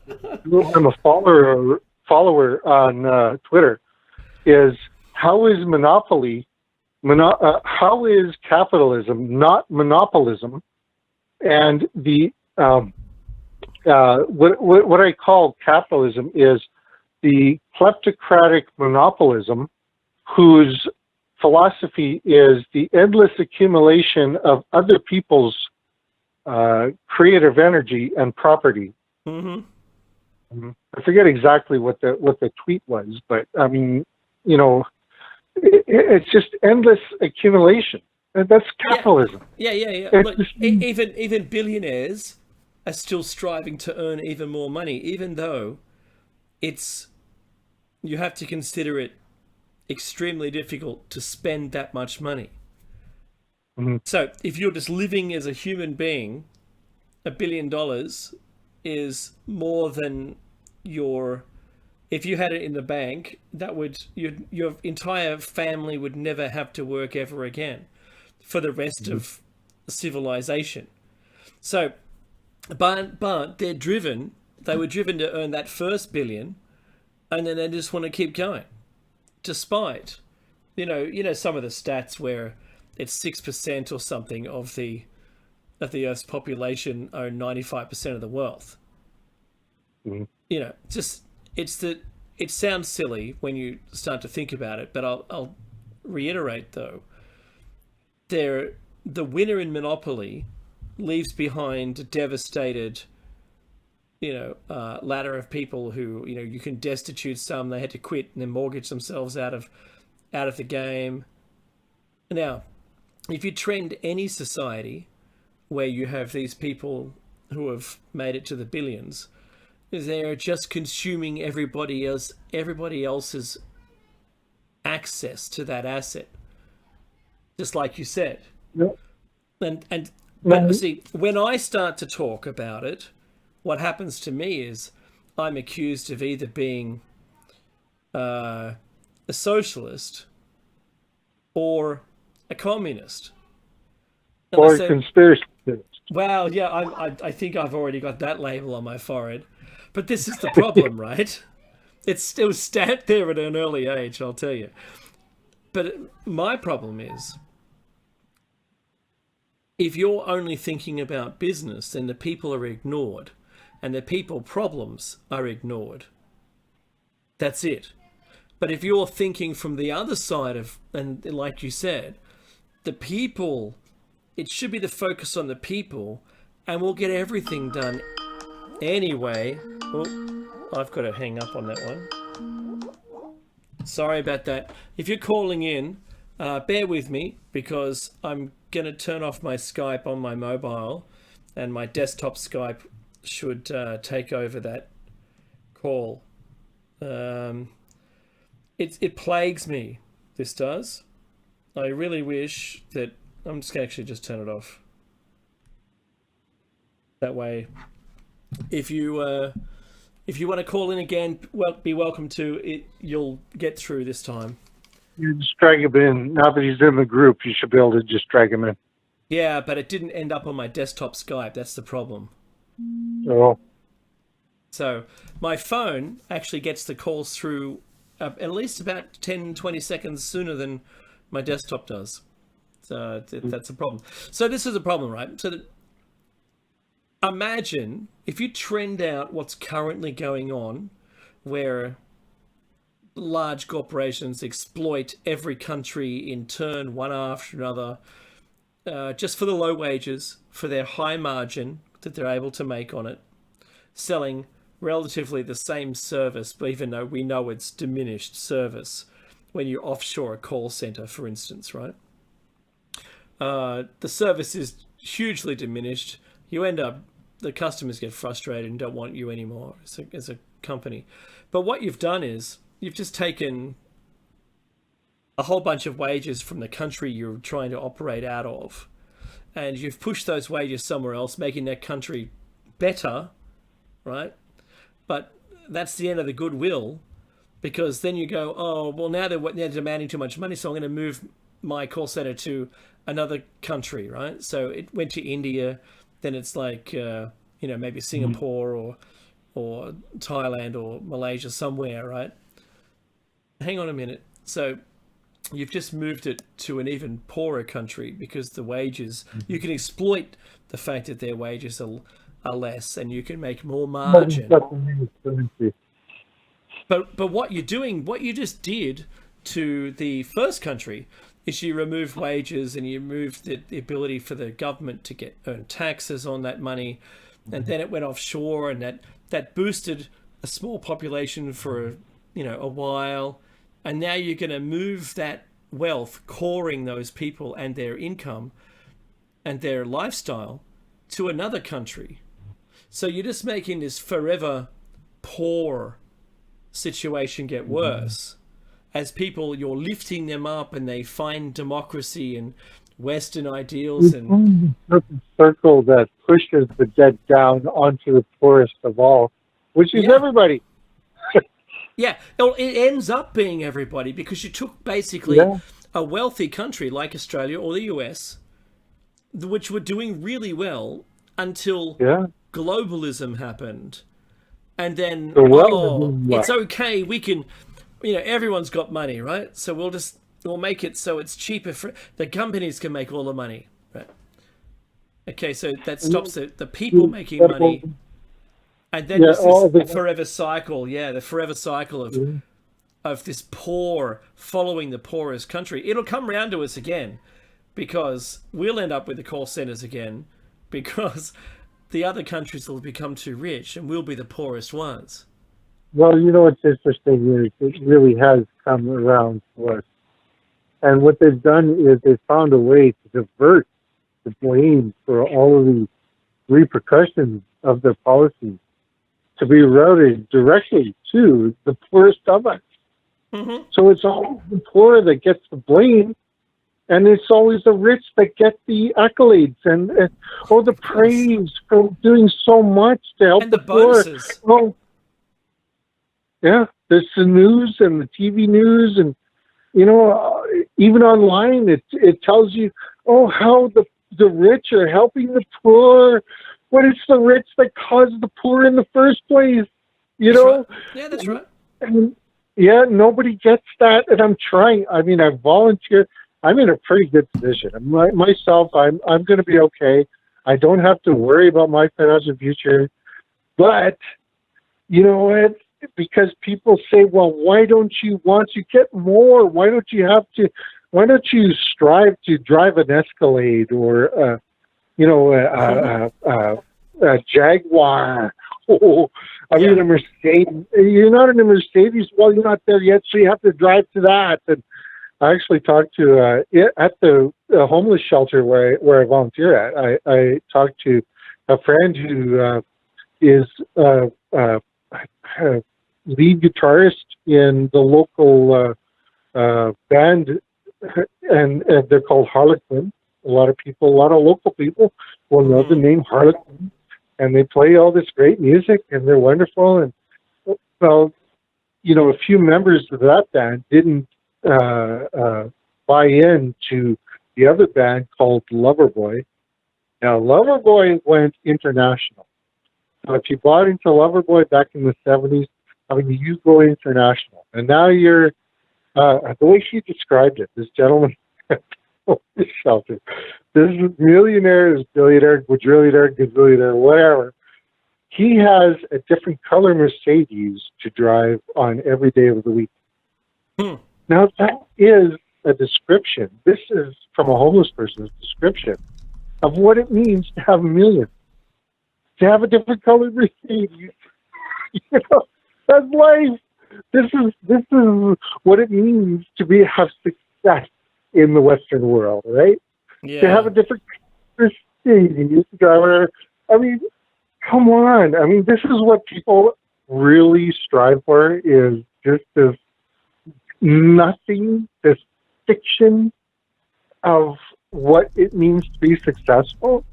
I'm a follower on Twitter. Is how is monopoly? How is capitalism not monopolism? And the what I call capitalism is the kleptocratic monopolism, whose philosophy is the endless accumulation of other people's creative energy and property. Mm-hmm. I forget exactly what the tweet was, but I mean, you know, it's just endless accumulation. That's capitalism. Yeah. Look, even billionaires are still striving to earn even more money, even though you have to consider it extremely difficult to spend that much money. Mm-hmm. So if you're just living as a human being, $1 billion is more than if you had it in the bank, that would your entire family would never have to work ever again for the rest of civilization. So, but they were driven to earn that first billion, and then they just want to keep going, despite, you know some of the stats where it's 6% or something of the Earth's population own 95% of the wealth. Mm-hmm. You know, it sounds silly when you start to think about it, but I'll reiterate though. The winner in Monopoly leaves behind a devastated, ladder of people who, you can destitute some. They had to quit and then mortgage themselves out of the game. Now, if you trend any society where you have these people who have made it to the billions, they're just consuming everybody else's access to that asset, just like you said. Yep. But see, when I start to talk about it, what happens to me is I'm accused of either being a socialist or a communist. And or a conspiracy theorist. Well, yeah, I think I've already got that label on my forehead. But this is the problem, right? It was stamped there at an early age, I'll tell you. But my problem is, if you're only thinking about business, then the people are ignored, and the people problems are ignored. That's it. But if you're thinking from the other side of, and like you said, the people, it should be the focus on the people, and we'll get everything done anyway. Oh, I've got to hang up on that one. Sorry about that. If you're calling in, bear with me because I'm going to turn off my Skype on my mobile, and my desktop Skype should take over that call. It plagues me. This does. I really wish that I'm just going to actually just turn it off. That way, if you want to call in again, be welcome to it. You'll get through this time. You just drag him in. Now that he's in the group, you should be able to just drag him in. Yeah, but it didn't end up on my desktop Skype. That's the problem. Oh. So my phone actually gets the calls through at least about 10, 20 seconds sooner than my desktop does. So that's a problem. So this is a problem, right? So imagine if you trend out what's currently going on, where large corporations exploit every country in turn, one after another, just for the low wages, for their high margin that they're able to make on it, selling relatively the same service, but even though we know it's diminished service when you offshore a call center, for instance, right? The service is hugely diminished. You end up, the customers get frustrated and don't want you anymore as a company. But what you've done is you've just taken a whole bunch of wages from the country you're trying to operate out of, and you've pushed those wages somewhere else, making that country better, right? But that's the end of the goodwill, because then you go, oh, well, now they're demanding too much money, so I'm going to move my call center to another country, right? So it went to India, then it's like, maybe Singapore or Thailand or Malaysia somewhere, right? Hang on a minute. So you've just moved it to an even poorer country because the wages, you can exploit the fact that their wages are less and you can make more margin. But what you're doing, what you just did to the first country is you remove wages and you remove the ability for the government to earn taxes on that money, and then it went offshore, and that boosted a small population for a while, and now you're going to move that wealth, coring those people and their income and their lifestyle to another country. So you're just making this forever poor situation get worse. As people, you're lifting them up and they find democracy and Western ideals. And a circle that pushes the dead down onto the poorest of all, which is everybody. Yeah, it ends up being everybody, because you took basically a wealthy country like Australia or the US, which were doing really well until globalism happened. And then, it's okay, we can, everyone's got money, right? So we'll make it so it's cheaper for the companies can make all the money, right? Okay, so that stops the people making money. And then there's this forever cycle, the forever cycle of this poor following the poorest country. It'll come round to us again, because we'll end up with the call centers again, because the other countries will become too rich and we'll be the poorest ones. Well, what's interesting is it really has come around to us. And what they've done is they've found a way to divert the blame for all of the repercussions of their policies to be routed directly to the poorest of us. Mm-hmm. So it's always the poor that gets the blame, and it's always the rich that get the accolades and the praise for doing so much to help and the poor. Bonuses. Well, there's the news and the TV news, and even online it tells you, how the rich are helping the poor. When it's the rich that caused the poor in the first place, That's right. Yeah, that's right. And, nobody gets that, and I'm trying. I mean, I volunteer. I'm in a pretty good position. Myself, I'm going to be okay. I don't have to worry about my financial future. But you know what? Because people say, well, why don't you want to get more? Why don't you strive to drive an Escalade or a Jaguar Oh, I mean, a Mercedes. You're not in a Mercedes. Well, you're not there yet, so you have to drive to that. And I actually talked to at the homeless shelter where I volunteer at. I talked to a friend who is lead guitarist in the local band, and they're called Harlequin. A lot of local people will know the name Harlequin, and they play all this great music, and they're wonderful. And well, a few members of that band didn't buy into the other band called Loverboy. Now, Loverboy went international. So if you bought into Loverboy back in the 70s, I mean, you go international. And now you're, the way she described it, this gentleman at the shelter, this millionaire, this billionaire, quadrillionaire, gazillionaire, whatever, he has a different color Mercedes to drive on every day of the week. Now, that is a description. This is from a homeless person's description of what it means to have a million. To have a different colored Mercedes. That's life. This is what it means to have success in the Western world, right? Yeah. To have a different Mercedes to drive around. I mean, come on. I mean, this is what people really strive for, is just this nothing, this fiction of what it means to be successful.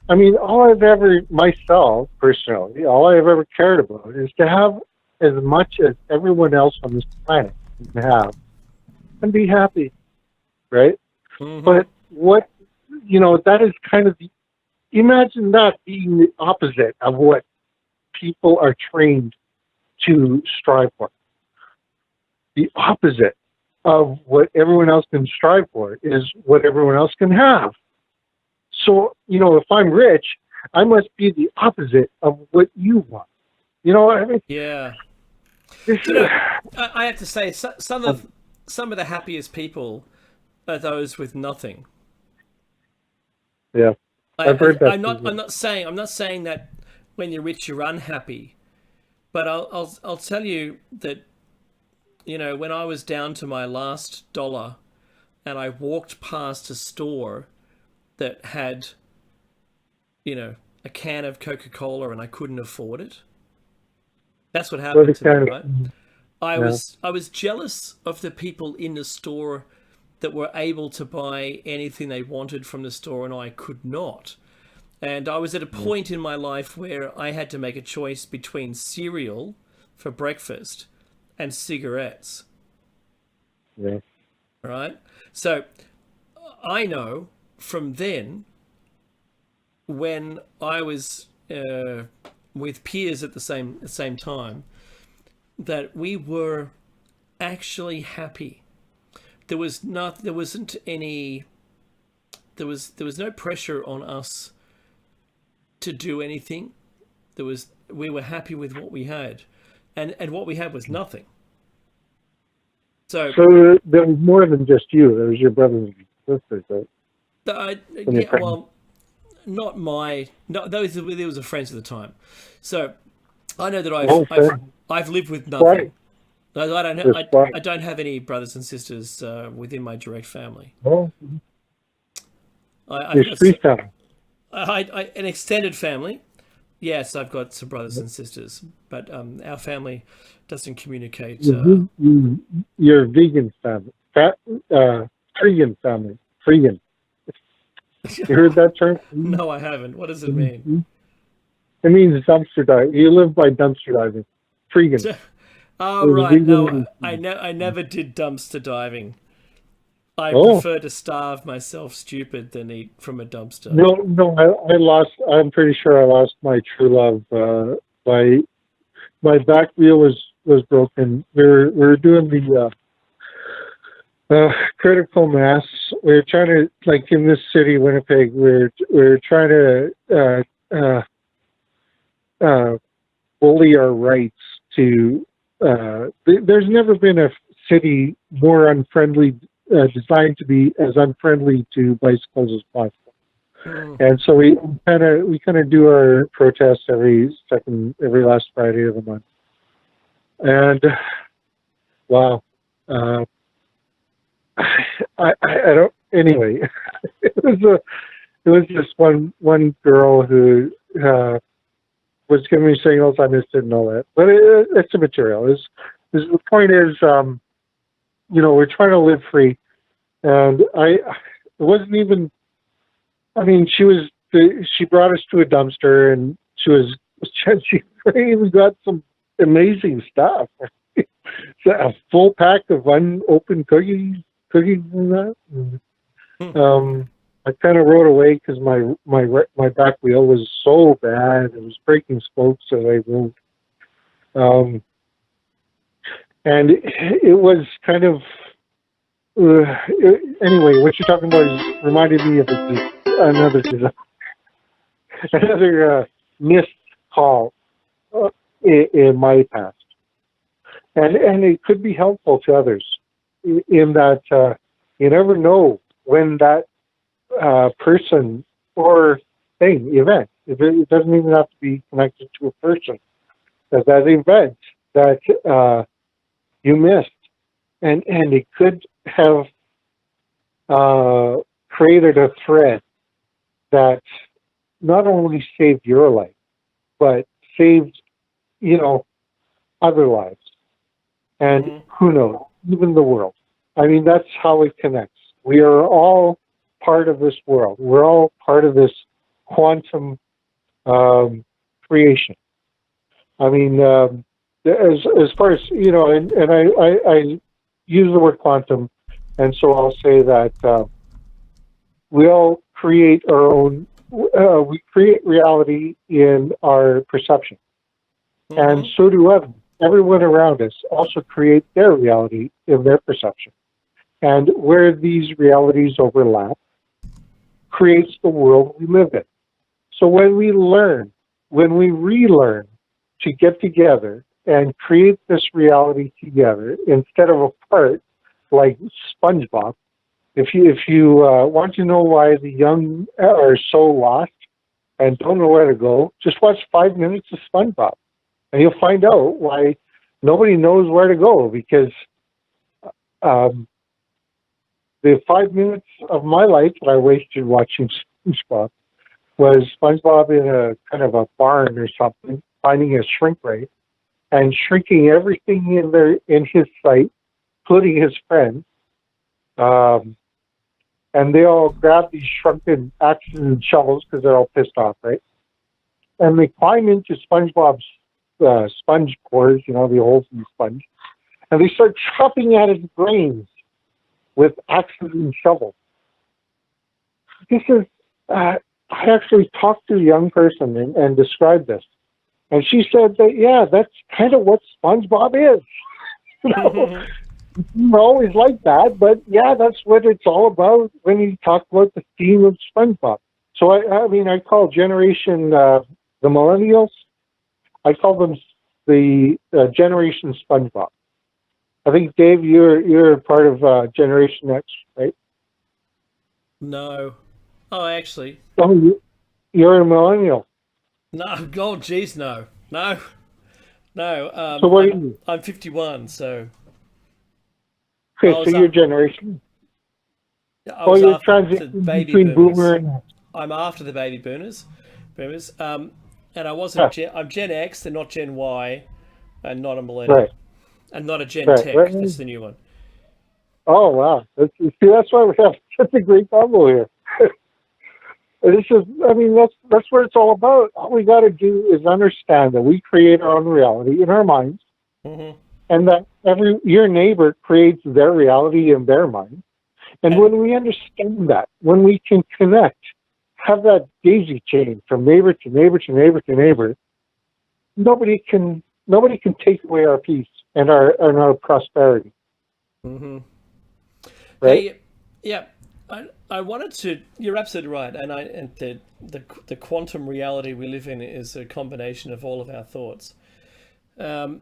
I mean, myself personally, all I've ever cared about is to have as much as everyone else on this planet can have and be happy, right? Mm-hmm. But that is kind of imagine that being the opposite of what people are trained to strive for. The opposite of what everyone else can strive for is what everyone else can have. So, if I'm rich, I must be the opposite of what you want. You know what I mean? Yeah. I have to say, some of the happiest people are those with nothing. Yeah, I've heard that. I'm not saying that when you're rich you're unhappy, but I'll tell you that, when I was down to my last dollar, and I walked past a store that had, a can of Coca-Cola, and I couldn't afford it. That's what happened to me, right? I was jealous of the people in the store that were able to buy anything they wanted from the store, and I could not. And I was at a point in my life where I had to make a choice between cereal for breakfast and cigarettes. Yeah. Right? So I know from then, when I was with peers at the same time, that we were actually happy. There was no pressure on us to do anything. We were happy with what we had, and what we had was nothing. So there was more than just you. There was your brothers and sisters, right? There was friends at the time. So I know that I've lived with nothing. Right. I don't have any brothers and sisters within my direct family. Oh. I've got free family. An extended family. Yes, I've got some brothers and sisters, but our family doesn't communicate. Your vegan family, freegan family, freegan. You heard that term? No, I haven't. What does it mean? It means dumpster dive. You live by dumpster diving. Freegan. Oh, right. No, I never did dumpster diving. I prefer to starve myself stupid than eat from a dumpster. No, I'm pretty sure I lost my true love. My back wheel was broken. We were doing the critical mass. We were trying to, like in this city, Winnipeg, we were trying to bully our rights to. There's never been a city more unfriendly, designed to be as unfriendly to bicycles as possible. And so we kind of do our protest every last Friday of the month. And wow, I don't. Anyway, it was just one girl who was giving me signals. I just didn't know that, but it's immaterial. The point is, we're trying to live free, and it wasn't even. I mean, she brought us to a dumpster, and she even got some amazing stuff. A full pack of unopened cookies and that. I kind of rode away because my back wheel was so bad; it was breaking spokes as I moved. And it was kind of anyway. What you're talking about reminded me of another missed call in my past. And it could be helpful to others in that you never know when that person or thing, event, it doesn't even have to be connected to a person, that event that you missed. And it could have created a thread that not only saved your life, but saved, other lives. And who knows, even the world. I mean, that's how it connects. We are all part of this world. We're all part of this quantum creation. I mean, as far as, and I use the word quantum, and so I'll say that we all create our own, we create reality in our perception. And so do others. Everyone around us also create their reality in their perception. And where these realities overlap creates the world we live in. So when we relearn to get together and create this reality together instead of apart, like SpongeBob, if you want to know why the young are so lost and don't know where to go, just watch 5 minutes of SpongeBob. And you'll find out why nobody knows where to go, because the 5 minutes of my life that I wasted watching SpongeBob was SpongeBob in a kind of a barn or something, finding a shrink ray and shrinking everything in his sight, including his friends. And they all grab these shrunken axes and shovels because they're all pissed off, right? And they climb into SpongeBob's sponge pores, the holes in the sponge, and they start chopping at his brains with axes and shovels. This is, I actually talked to a young person and described this, and she said that, yeah, that's kind of what SpongeBob is. We're always like that, but yeah, that's what it's all about when you talk about the theme of SpongeBob. So I call generation the millennials. I call them the Generation SpongeBob. I think, Dave, you're part of Generation X, right? No. Oh, actually. Oh, you're a millennial. No. Oh, geez, no. No. No. So what are you? I'm 51, so... Okay, so you're Generation... you're transitioning between Boomer and... I'm after the baby boomers. And I wasn't. I'm Gen X, and not Gen Y, and not a millennial, right. And not a Gen Tech. Right. That's the new one. Oh wow! That's why we have such a great combo here. That's what it's all about. All we got to do is understand that we create our own reality in our minds, and that your neighbor creates their reality in their mind. And when we understand that, when we can connect, have that daisy chain from neighbor to neighbor to neighbor to neighbor, nobody can take away our peace and our prosperity. Mm-hmm. Right? Hey, yeah, I wanted to. You're absolutely right, and the quantum reality we live in is a combination of all of our thoughts. I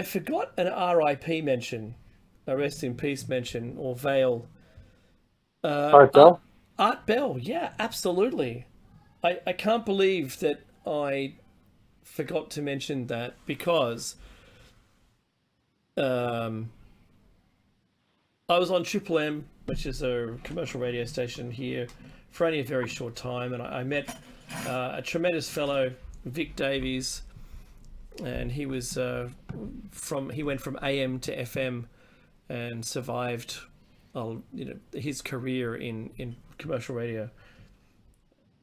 forgot an R.I.P. mention, a rest in peace mention, or Vale. Parkdale? Art Bell, yeah, absolutely. I can't believe that I forgot to mention that because um, I was on Triple M, which is a commercial radio station here, for only a very short time, and I met a tremendous fellow, Vic Davies, and he was he went from AM to FM and survived, his career in commercial radio.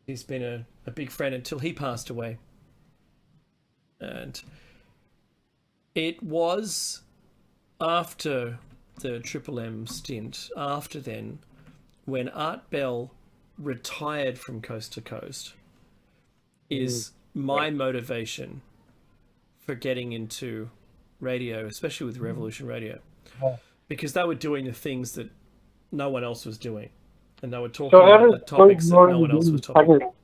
He's been a big friend until he passed away, and it was after the Triple M stint, after then, when Art Bell retired from Coast to Coast, is my motivation for getting into radio, especially with Revolution Radio, because they were doing the things that no one else was doing, and they were talking about the topics that no one else was talking about.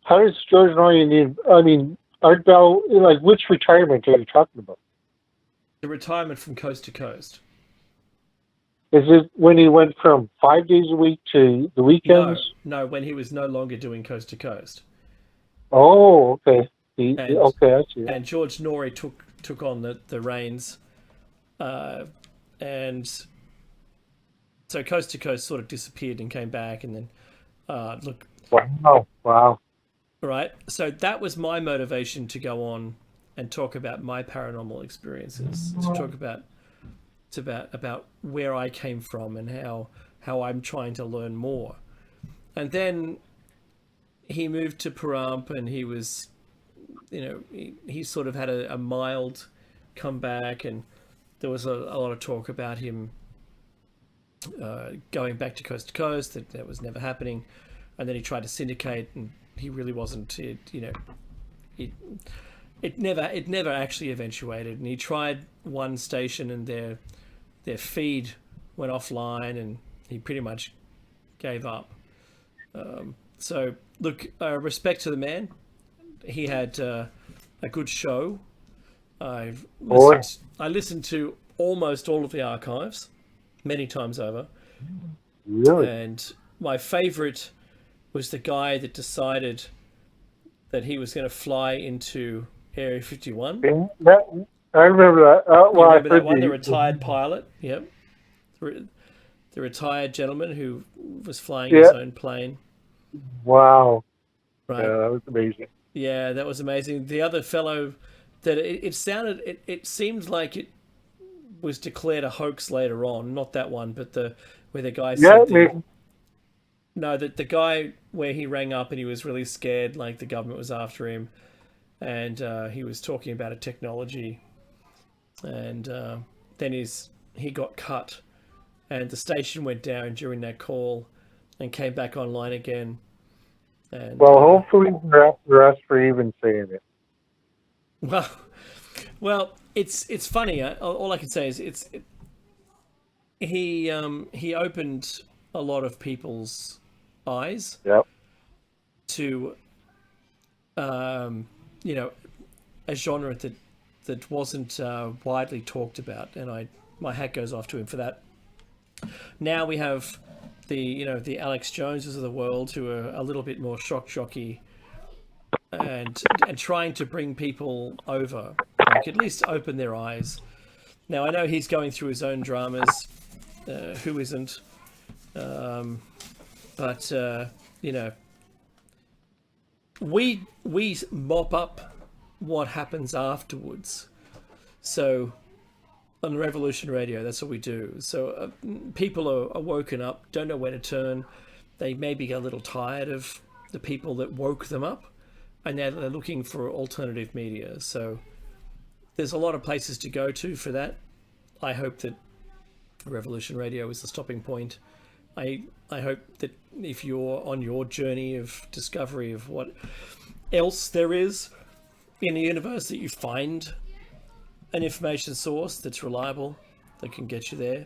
How does George Norrie need? I mean, Art Bell, like, which retirement are you talking about? The retirement from Coast to Coast. Is it when he went from 5 days a week to the weekends? No, when he was no longer doing Coast to Coast. Oh, okay. And, okay, I see. And George Norrie took on the reins, and so Coast to Coast sort of disappeared and came back, and then Wow. Right. So that was my motivation to go on and talk about my paranormal experiences, to talk about where I came from and how I'm trying to learn more. And then he moved to Paramp, and he was, he sort of had a mild comeback, and there was a lot of talk about him going back to Coast, that was never happening. And then he tried to syndicate, and he really wasn't, it never actually eventuated. And he tried one station, and their feed went offline, and he pretty much gave up. So look, respect to the man. He had a good show. I listened to almost all of the archives many times over. Really? And my favorite was the guy that decided that he was going to fly into Area 51. I remember that. Remember that one? The retired pilot. Yep. The retired gentleman who was flying his own plane. Wow. Right. Yeah, that was amazing. Yeah, that was amazing. The other fellow, that it seemed like it was declared a hoax later on. Not that one, but where the guy said the guy where he rang up and he was really scared, like the government was after him, and he was talking about a technology, and then he got cut, and the station went down during that call, and came back online again. And hopefully they're after us for even saying it. Well, it's funny. All I can say is he opened a lot of people's eyes. Yep. To a genre that wasn't widely talked about, and my hat goes off to him for that. Now we have the Alex Joneses of the world, who are a little bit more shock jockey, and trying to bring people over, like at least open their eyes. Now I know he's going through his own dramas. Who isn't? But we mop up what happens afterwards. So on Revolution Radio, that's what we do. So people are woken up, don't know where to turn. They maybe get a little tired of the people that woke them up, and now they're looking for alternative media. So there's a lot of places to go to for that. I hope that Revolution Radio is the stopping point. I hope that if you're on your journey of discovery of what else there is in the universe, that you find an information source that's reliable, that can get you there.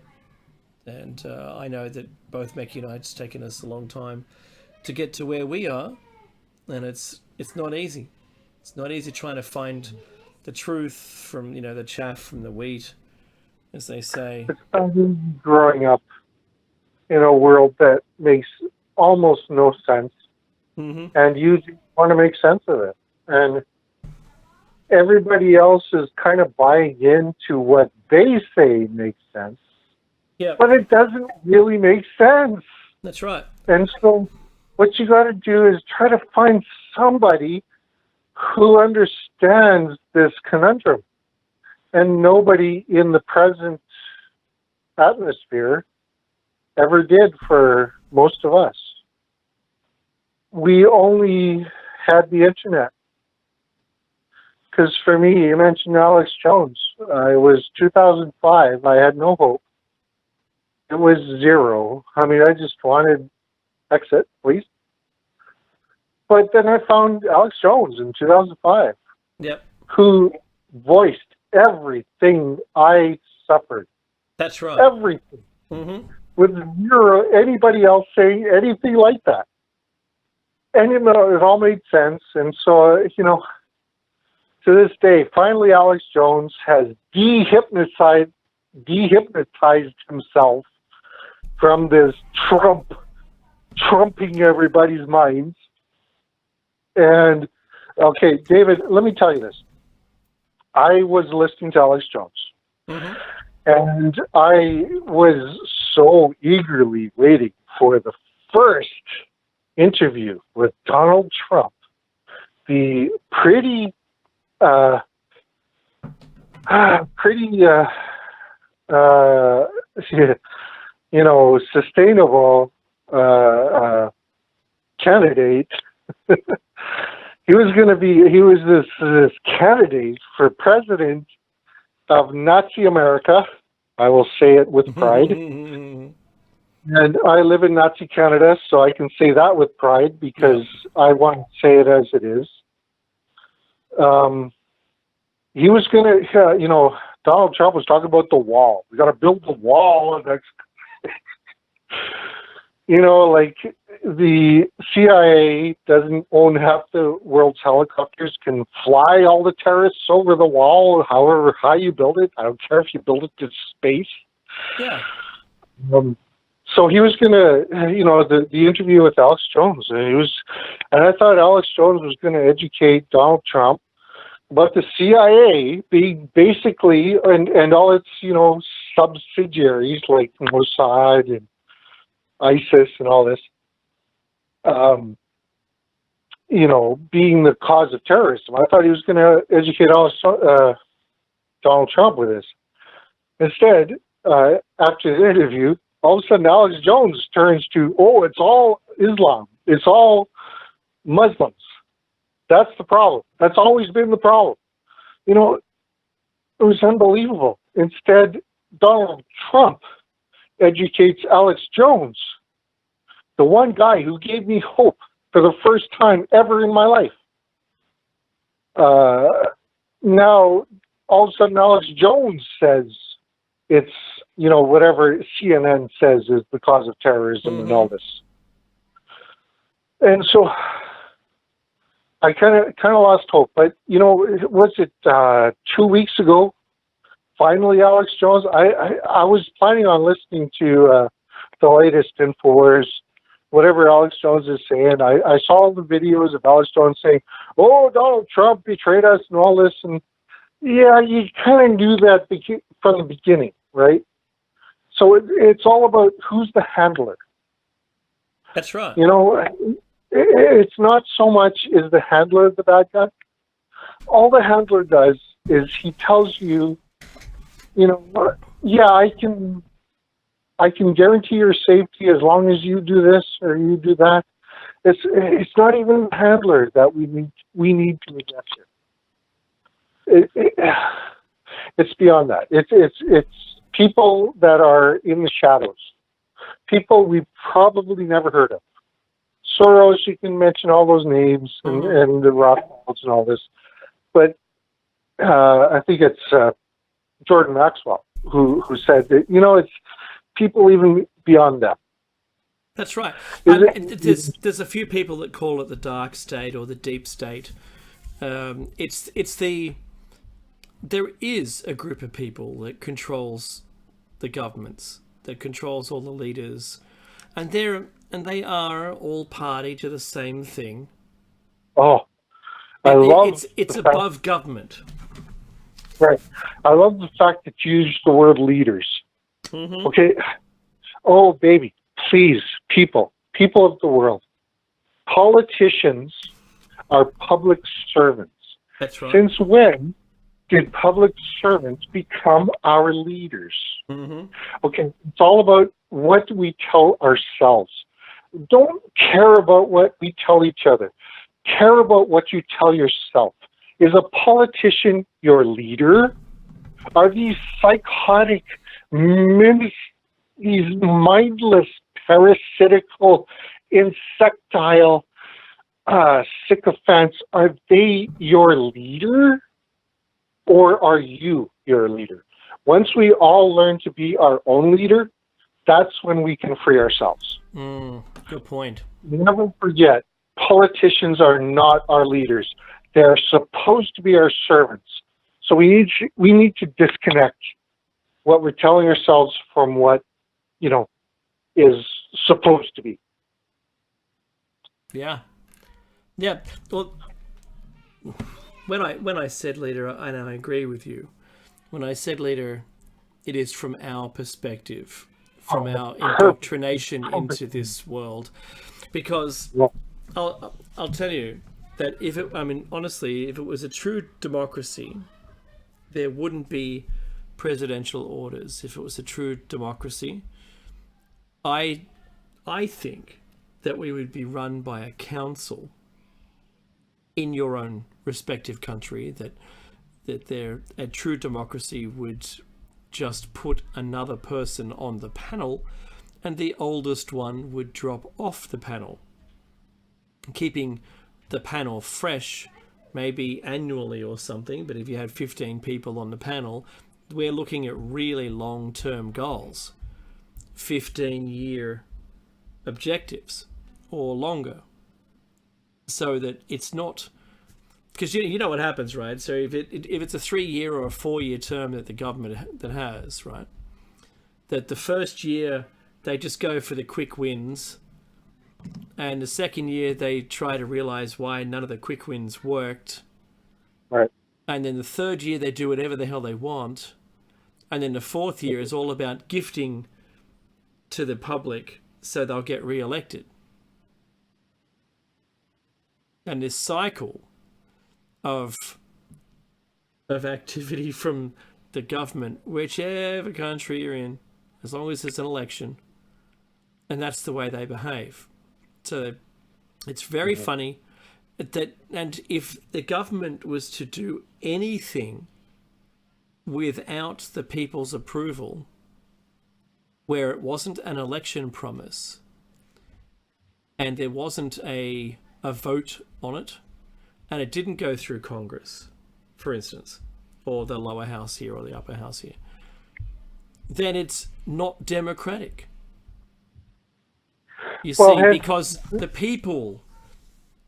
And I know that both Mecky and I, it's taken us a long time to get to where we are, and it's not easy. It's not easy trying to find the truth from the chaff from the wheat, as they say. It's growing up in a world that makes almost no sense, Mm-hmm. and you want to make sense of it. And everybody else is kind of buying into what they say makes sense, Yeah, but it doesn't really make sense. that's right. And so what you got to do is try to find somebody who understands this conundrum. And nobody in the present atmosphere ever did for most of us. We only had the internet. Because for me, you mentioned Alex Jones. It was 2005. I had no hope. It was zero. I mean, I just wanted exit, please. But then I found Alex Jones in 2005, Yep, who voiced everything I suffered. that's right. Everything. Mm-hmm. With zero anybody else saying anything like that. And it all made sense. And so, to this day, finally Alex Jones has dehypnotized himself from this trumping everybody's minds. And, okay, David, let me tell you this. I was listening to Alex Jones. Mm-hmm. And I was so eagerly waiting for the first interview with Donald Trump, the pretty sustainable candidate. He was this candidate for president of Nazi America. I will say it with pride. Mm-hmm. And I live in Nazi Canada, so I can say that with pride because I want to say it as it is. He was going to, Donald Trump was talking about the wall. We got to build the wall. And that's, like the CIA doesn't own half the world's helicopters, can fly all the terrorists over the wall, however high you build it. I don't care if you build it to space. Yeah. So he was going to, the interview with Alex Jones, and I thought Alex Jones was going to educate Donald Trump about the CIA being basically, and all its, subsidiaries like Mossad and ISIS and all this, being the cause of terrorism. I thought he was going to educate Donald Trump with this. Instead, after the interview, all of a sudden Alex Jones turns to, it's all Islam. It's all Muslims. That's the problem. That's always been the problem. It was unbelievable. Instead, Donald Trump educates Alex Jones, the one guy who gave me hope for the first time ever in my life. Now, all of a sudden, Alex Jones says it's, whatever CNN says is the cause of terrorism and all this. And so I kind of lost hope. But, was it 2 weeks ago? Finally, Alex Jones, I was planning on listening to the latest InfoWars, whatever Alex Jones is saying. I saw the videos of Alex Jones saying, Donald Trump betrayed us and all this. And yeah, you kind of knew that from the beginning, right? So it's all about who's the handler. That's right. It's not so much is the handler the bad guy. All the handler does is he tells you, I can guarantee your safety as long as you do this or you do that. It's not even the handler that we need to address here. It's beyond that. It's people that are in the shadows, people we've probably never heard of. Soros, you can mention all those names and the Rothschilds and all this, but I think it's Jordan Maxwell who said that it's people even beyond that. That's right. There's a few people that call it the dark state or the deep state. There is a group of people that controls the governments, that controls all the leaders, and they're and they are all party to the same thing. Oh, I love It's the fact- above government. Right. I love the fact that you use the word leaders. Mm-hmm. Okay. Oh, baby, please, people of the world, politicians are public servants. That's right. Since when did public servants become our leaders? Mm-hmm. Okay, it's all about what we tell ourselves. Don't care about what we tell each other. Care about what you tell yourself. Is a politician your leader? Are these psychotic, these mindless, parasitical, insectile sycophants, are they your leader? Or are you your leader? Once we all learn to be our own leader, that's when we can free ourselves. Good point. Never forget, politicians are not our leaders. They're supposed to be our servants. So we need to disconnect what we're telling ourselves from what, is supposed to be. Yeah. Well, when I said leader, and I agree with you, when I said leader, it is from our perspective, from our indoctrination into this world, because I'll tell you that honestly, if it was a true democracy, there wouldn't be presidential orders. If it was a true democracy, I think that we would be run by a council in your own respective country, that a true democracy would just put another person on the panel, and the oldest one would drop off the panel, keeping the panel fresh, maybe annually or something. But if you had 15 people on the panel, we're looking at really long-term goals, 15-year objectives or longer, so that it's not, because you know what happens, right? So if it's a 3-year or a 4-year term that the government that has, right, that the first year they just go for the quick wins, and the second year they try to realize why none of the quick wins worked, Right. and then the third year they do whatever the hell they want, and then the fourth year is all about gifting to the public so they'll get re-elected. And this cycle of activity from the government, whichever country you're in, as long as it's an election, and that's the way they behave. So it's very funny that, and if the government was to do anything without the people's approval, where it wasn't an election promise and there wasn't a vote on it, and it didn't go through Congress, for instance, or the lower house here or the upper house here, then it's not democratic. You see, because the people,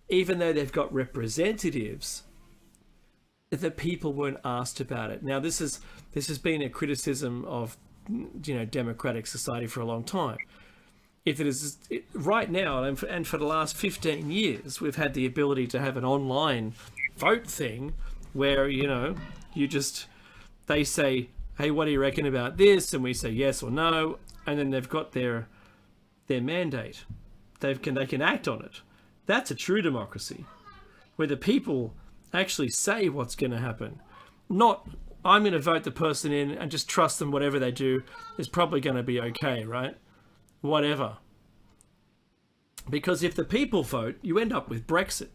even though they've got representatives, the people weren't asked about it. Now, this has been a criticism of, democratic society for a long time. If it is right now, and for the last 15 years, we've had the ability to have an online vote thing where, they say, hey, what do you reckon about this? And we say yes or no. And then they've got their mandate. They can act on it. That's a true democracy, where the people actually say what's going to happen. Not, I'm going to vote the person in and just trust them, whatever they do is probably going to be okay, right? Whatever. Because if the people vote, you end up with Brexit,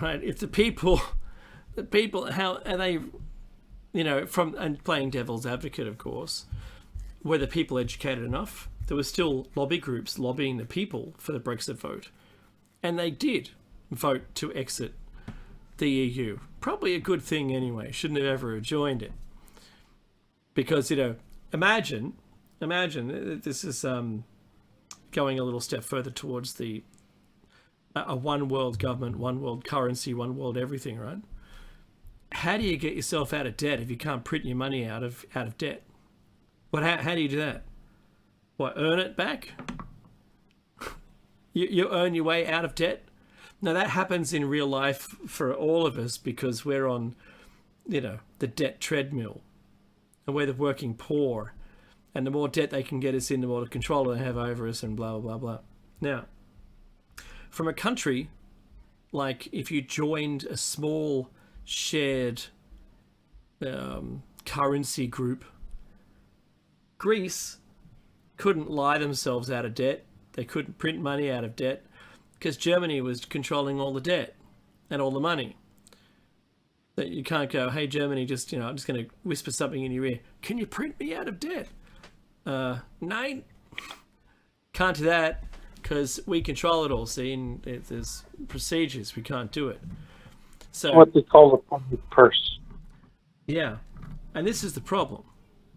right? If the people, how are they, and playing devil's advocate, of course, were the people educated enough? There were still lobby groups lobbying the people for the Brexit vote. And they did vote to exit the EU. Probably a good thing anyway. Shouldn't have ever joined it. Because, imagine this is going a little step further towards a one world government, one world currency, one world everything, right? How do you get yourself out of debt if you can't print your money out of debt? How do you do that? What, earn it back? You earn your way out of debt. Now that happens in real life for all of us because we're on, the debt treadmill, and we're the working poor, and the more debt they can get us in, the more control they have over us, and blah blah blah blah. Now, from a country like if you joined a small shared currency group, Greece couldn't lie themselves out of debt. They couldn't print money out of debt because Germany was controlling all the debt and all the money. That you can't go, hey, Germany, just, I'm just going to whisper something in your ear. Can you print me out of debt? No. Can't do that because we control it all, see, and there's procedures. We can't do it. So what they call the public purse. Yeah. And this is the problem.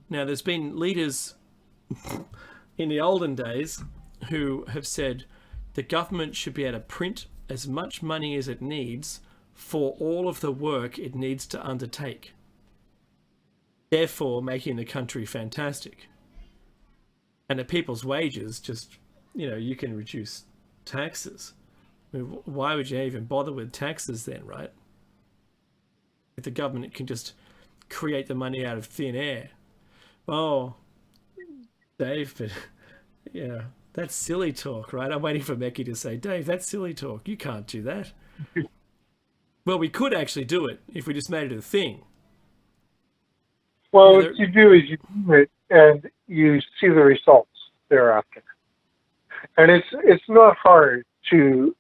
Now, there's been leaders in the olden days who have said the government should be able to print as much money as it needs for all of the work it needs to undertake, therefore making the country fantastic. And the people's wages just, you can reduce taxes. I mean, why would you even bother with taxes then, right? If the government can just create the money out of thin air. Oh, Dave, but yeah, that's silly talk, right? I'm waiting for Mecky to say, Dave, that's silly talk. You can't do that. Well, we could actually do it if we just made it a thing. Well, what you do is you do it and you see the results thereafter. And it's not hard to,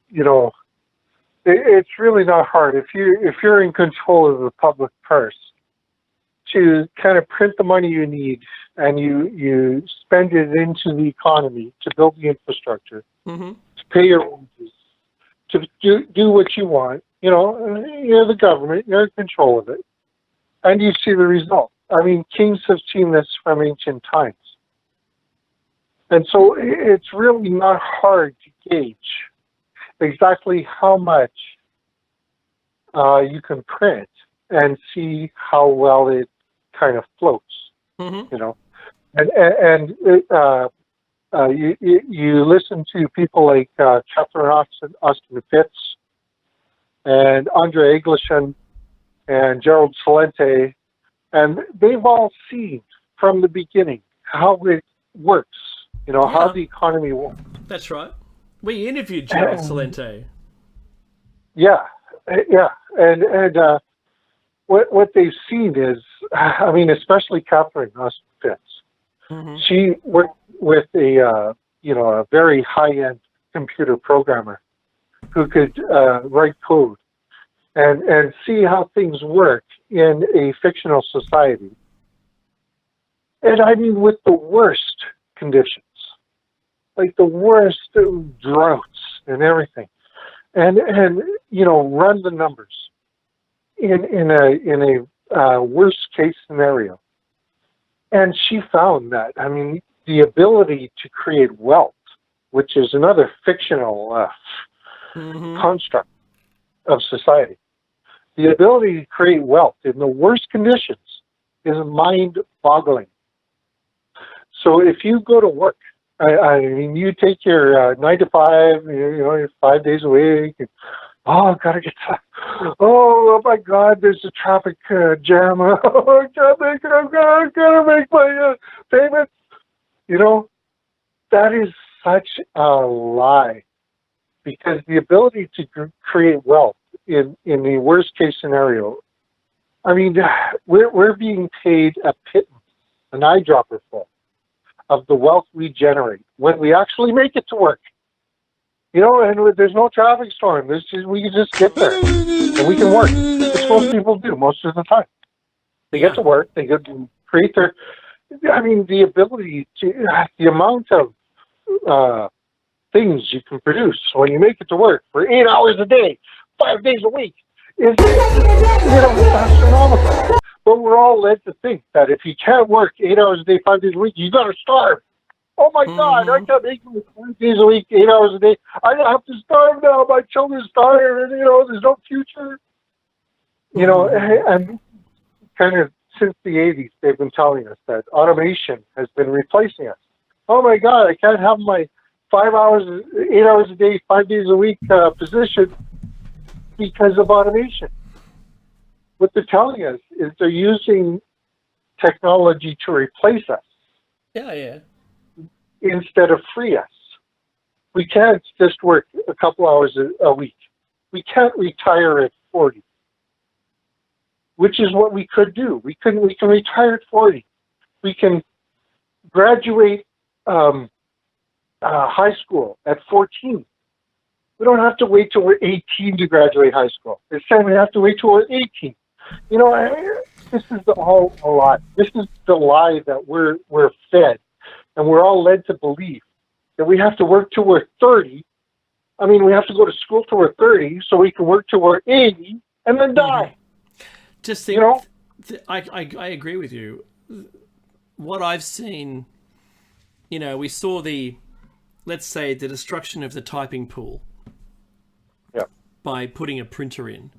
it's really not hard if you're in control of the public purse to kind of print the money you need and you spend it into the economy to build the infrastructure, to pay your wages, to do what you want. You're the government, you're in control of it, and you see the result. I mean, kings have seen this from ancient times. And so it's really not hard to gauge exactly how much you can print and see how well it kind of floats, And you listen to people like Catherine Austin Fitz and Andre Eglishen and Gerald Celente, and they've all seen from the beginning how it works, how the economy works. That's right. We interviewed Gerald Celente. Yeah. And what they've seen is, I mean, especially Catherine Austin Fitz, she worked with a very high-end computer programmer who could write code and see how things work in a fictional society. And I mean, with the worst conditions, like the worst droughts and everything, and run the numbers in a worst case scenario. And she found that, I mean, the ability to create wealth, which is another fictional construct of society, the ability to create wealth in the worst conditions is mind-boggling. So if you go to work, I mean, you take your 9 to 5, you're 5 days a week, and, I've got to get to, oh my God, there's a traffic jam. I can't make it. I've got to make my payments. That is such a lie, because the ability to create wealth in the worst case scenario, I mean, we're being paid a pittance, an eyedropper full of the wealth we generate when we actually make it to work. And there's no traffic storm. We can just get there and we can work. That's what most people do most of the time. They get to work. They get to create their. I mean, the ability to, the amount of things you can produce when you make it to work for 8 hours a day, 5 days a week is astronomical. But we're all led to think that if you can't work 8 hours a day, 5 days a week, you got to starve. Oh my God, I can't make it 5 days a week, 8 hours a day. I have to starve now. My children's tired, and there's no future. And kind of since the 80s, they've been telling us that automation has been replacing us. Oh my God, I can't have my 5 hours, 8 hours a day, 5 days a week position because of automation. What they're telling us is they're using technology to replace us Yeah. instead of free us. We can't just work a couple hours a week. We can't retire at 40, which is what we could do. We can retire at 40. We can graduate high school at 14. We don't have to wait till we're 18 to graduate high school. They're saying we have to wait till we're 18. You know, this is all a lie. This is the lie that we're fed, and we're all led to believe that we have to work till we're 30. I mean, we have to go to school till we're 30 so we can work till we're 80 and then die. Just think, You know? I agree with you. What I've seen, you know, we saw let's say, the destruction of the typing pool. Yeah. By putting a printer in.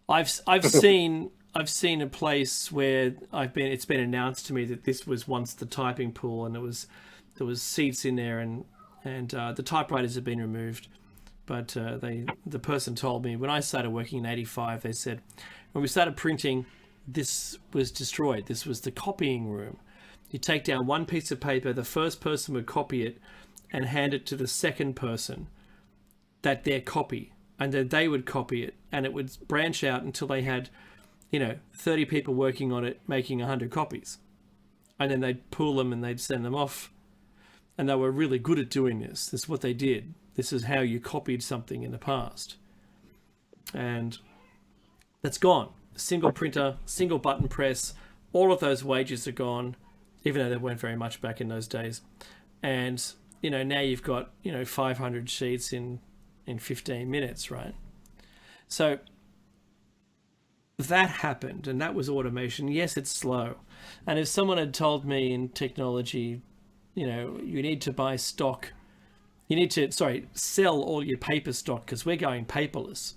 I've seen a place where it's been announced to me that this was once the typing pool, and there was seats in there, and the typewriters have been removed. But the person told me when I started working in '85, they said when we started printing, this was destroyed. This was the copying room. You take down one piece of paper, the first person would copy it and hand it to the second person, that their copy, and then they would copy it, and it would branch out until they had, 30 people working on it, making 100 copies. And then they'd pool them and they'd send them off. And they were really good at doing this. This is what they did. This is how you copied something in the past. And that's gone. Single printer, single button press, all of those wages are gone, even though there weren't very much back in those days. And, now you've got, 500 sheets in 15 minutes, right? So that happened, and that was automation. Yes, it's slow. And if someone had told me in technology, you need to buy stock, sell all your paper stock because we're going paperless.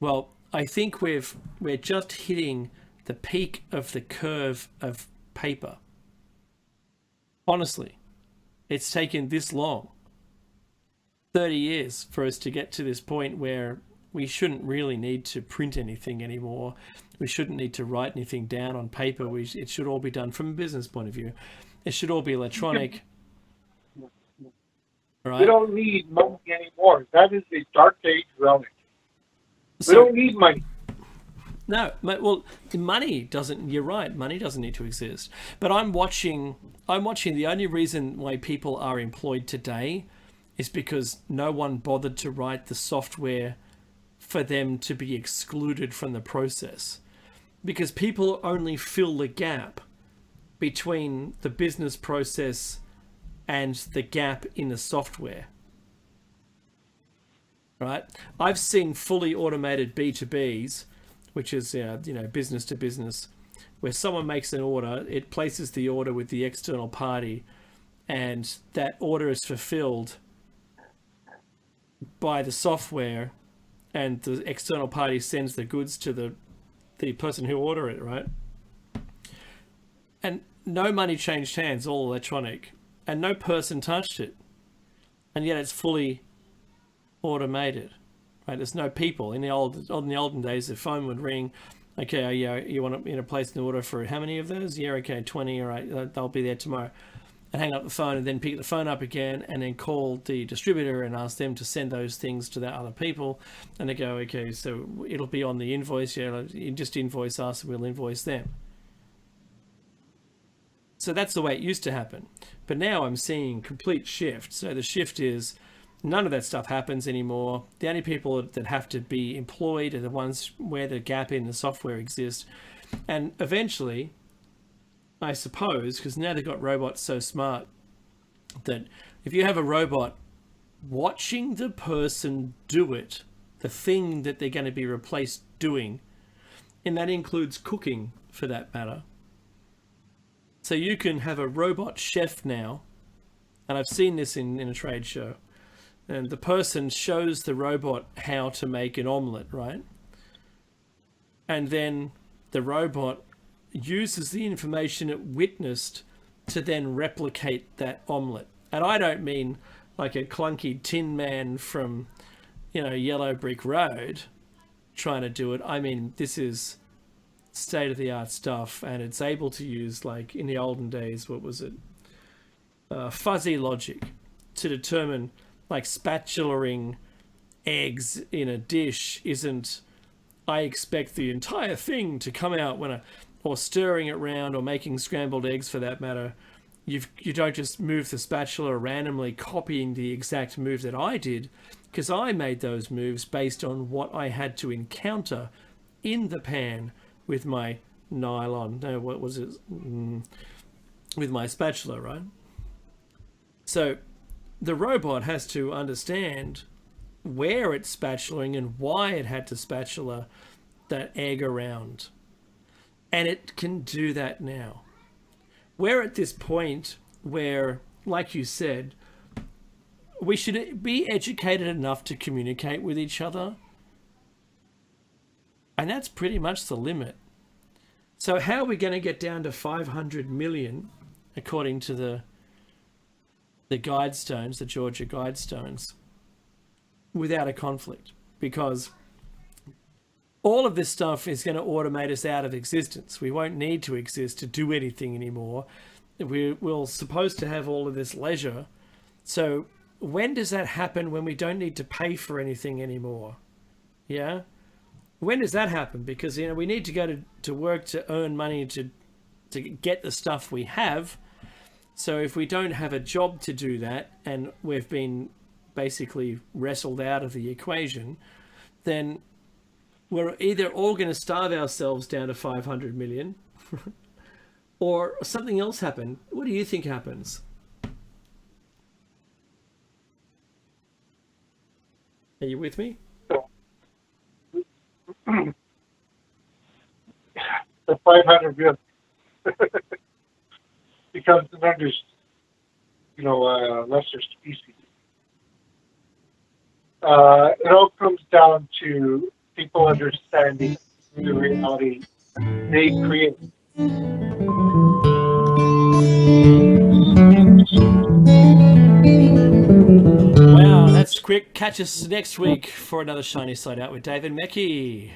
Well, I think we're just hitting the peak of the curve of paper. Honestly, it's taken this long, 30 years, for us to get to this point where we shouldn't really need to print anything anymore. We shouldn't need to write anything down on paper. It should all be done from a business point of view. It should all be electronic. Right? We don't need money anymore. That is a dark age relic. We So, don't need money. no, well, money doesn't. You're right. Money doesn't need to exist. But I'm watching. The only reason why people are employed today is because no one bothered to write the software for them to be excluded from the process. Because people only fill the gap between the business process and the gap in the software. Right? I've seen fully automated B2Bs, which is business to business, where someone makes an order, it places the order with the external party, and that order is fulfilled by the software, and the external party sends the goods to the person who ordered it, right? And no money changed hands, all electronic, and no person touched it, and yet it's fully automated, right? There's no people. In the olden days, the phone would ring. Okay, yeah, you want to place an order for how many of those? Yeah, okay, 20. All right, they'll be there tomorrow. And hang up the phone, and then pick the phone up again, and then call the distributor and ask them to send those things to the other people. And they go, okay, so it'll be on the invoice. Yeah, you just invoice us, and we'll invoice them. So that's the way it used to happen. But now I'm seeing complete shift. So the shift is none of that stuff happens anymore. The only people that have to be employed are the ones where the gap in the software exists. And eventually, I suppose, because now they've got robots so smart that if you have a robot watching the person do it, the thing that they're going to be replaced doing, and that includes cooking for that matter. So you can have a robot chef now, and I've seen this in a trade show, and the person shows the robot how to make an omelette, right? And then the robot uses the information it witnessed to then replicate that omelette And I don't mean like a clunky tin man from, Yellow Brick Road trying to do it. I mean, this is state-of-the-art stuff, and it's able to use, like in the olden days, what was it? Fuzzy logic to determine, like, spatulaing eggs in a dish isn't, I expect the entire thing to come out or stirring it around, or making scrambled eggs for that matter. You don't just move the spatula randomly, copying the exact move that I did, because I made those moves based on what I had to encounter in the pan with my with my spatula, right? So the robot has to understand where it's spatulaing and why it had to spatula that egg around. And it can do that now. We're at this point where, like you said, we should be educated enough to communicate with each other. And that's pretty much the limit. So how are we going to get down to 500 million, according to the Guidestones, the Georgia Guidestones, without a conflict? Because all of this stuff is going to automate us out of existence. We won't need to exist to do anything anymore. We're supposed to have all of this leisure. So when does that happen, when we don't need to pay for anything anymore? Yeah? When does that happen? Because, we need to go to work to earn money to get the stuff we have. So if we don't have a job to do that, and we've been basically wrestled out of the equation, then we're either all going to starve ourselves down to 500 million or something else happen. What do you think happens? Are you with me? The 500 million becomes an lesser species. It all comes down to people understanding the reality they create. Wow, that's quick. Catch us next week for another Shiny Side Out with David Mackey.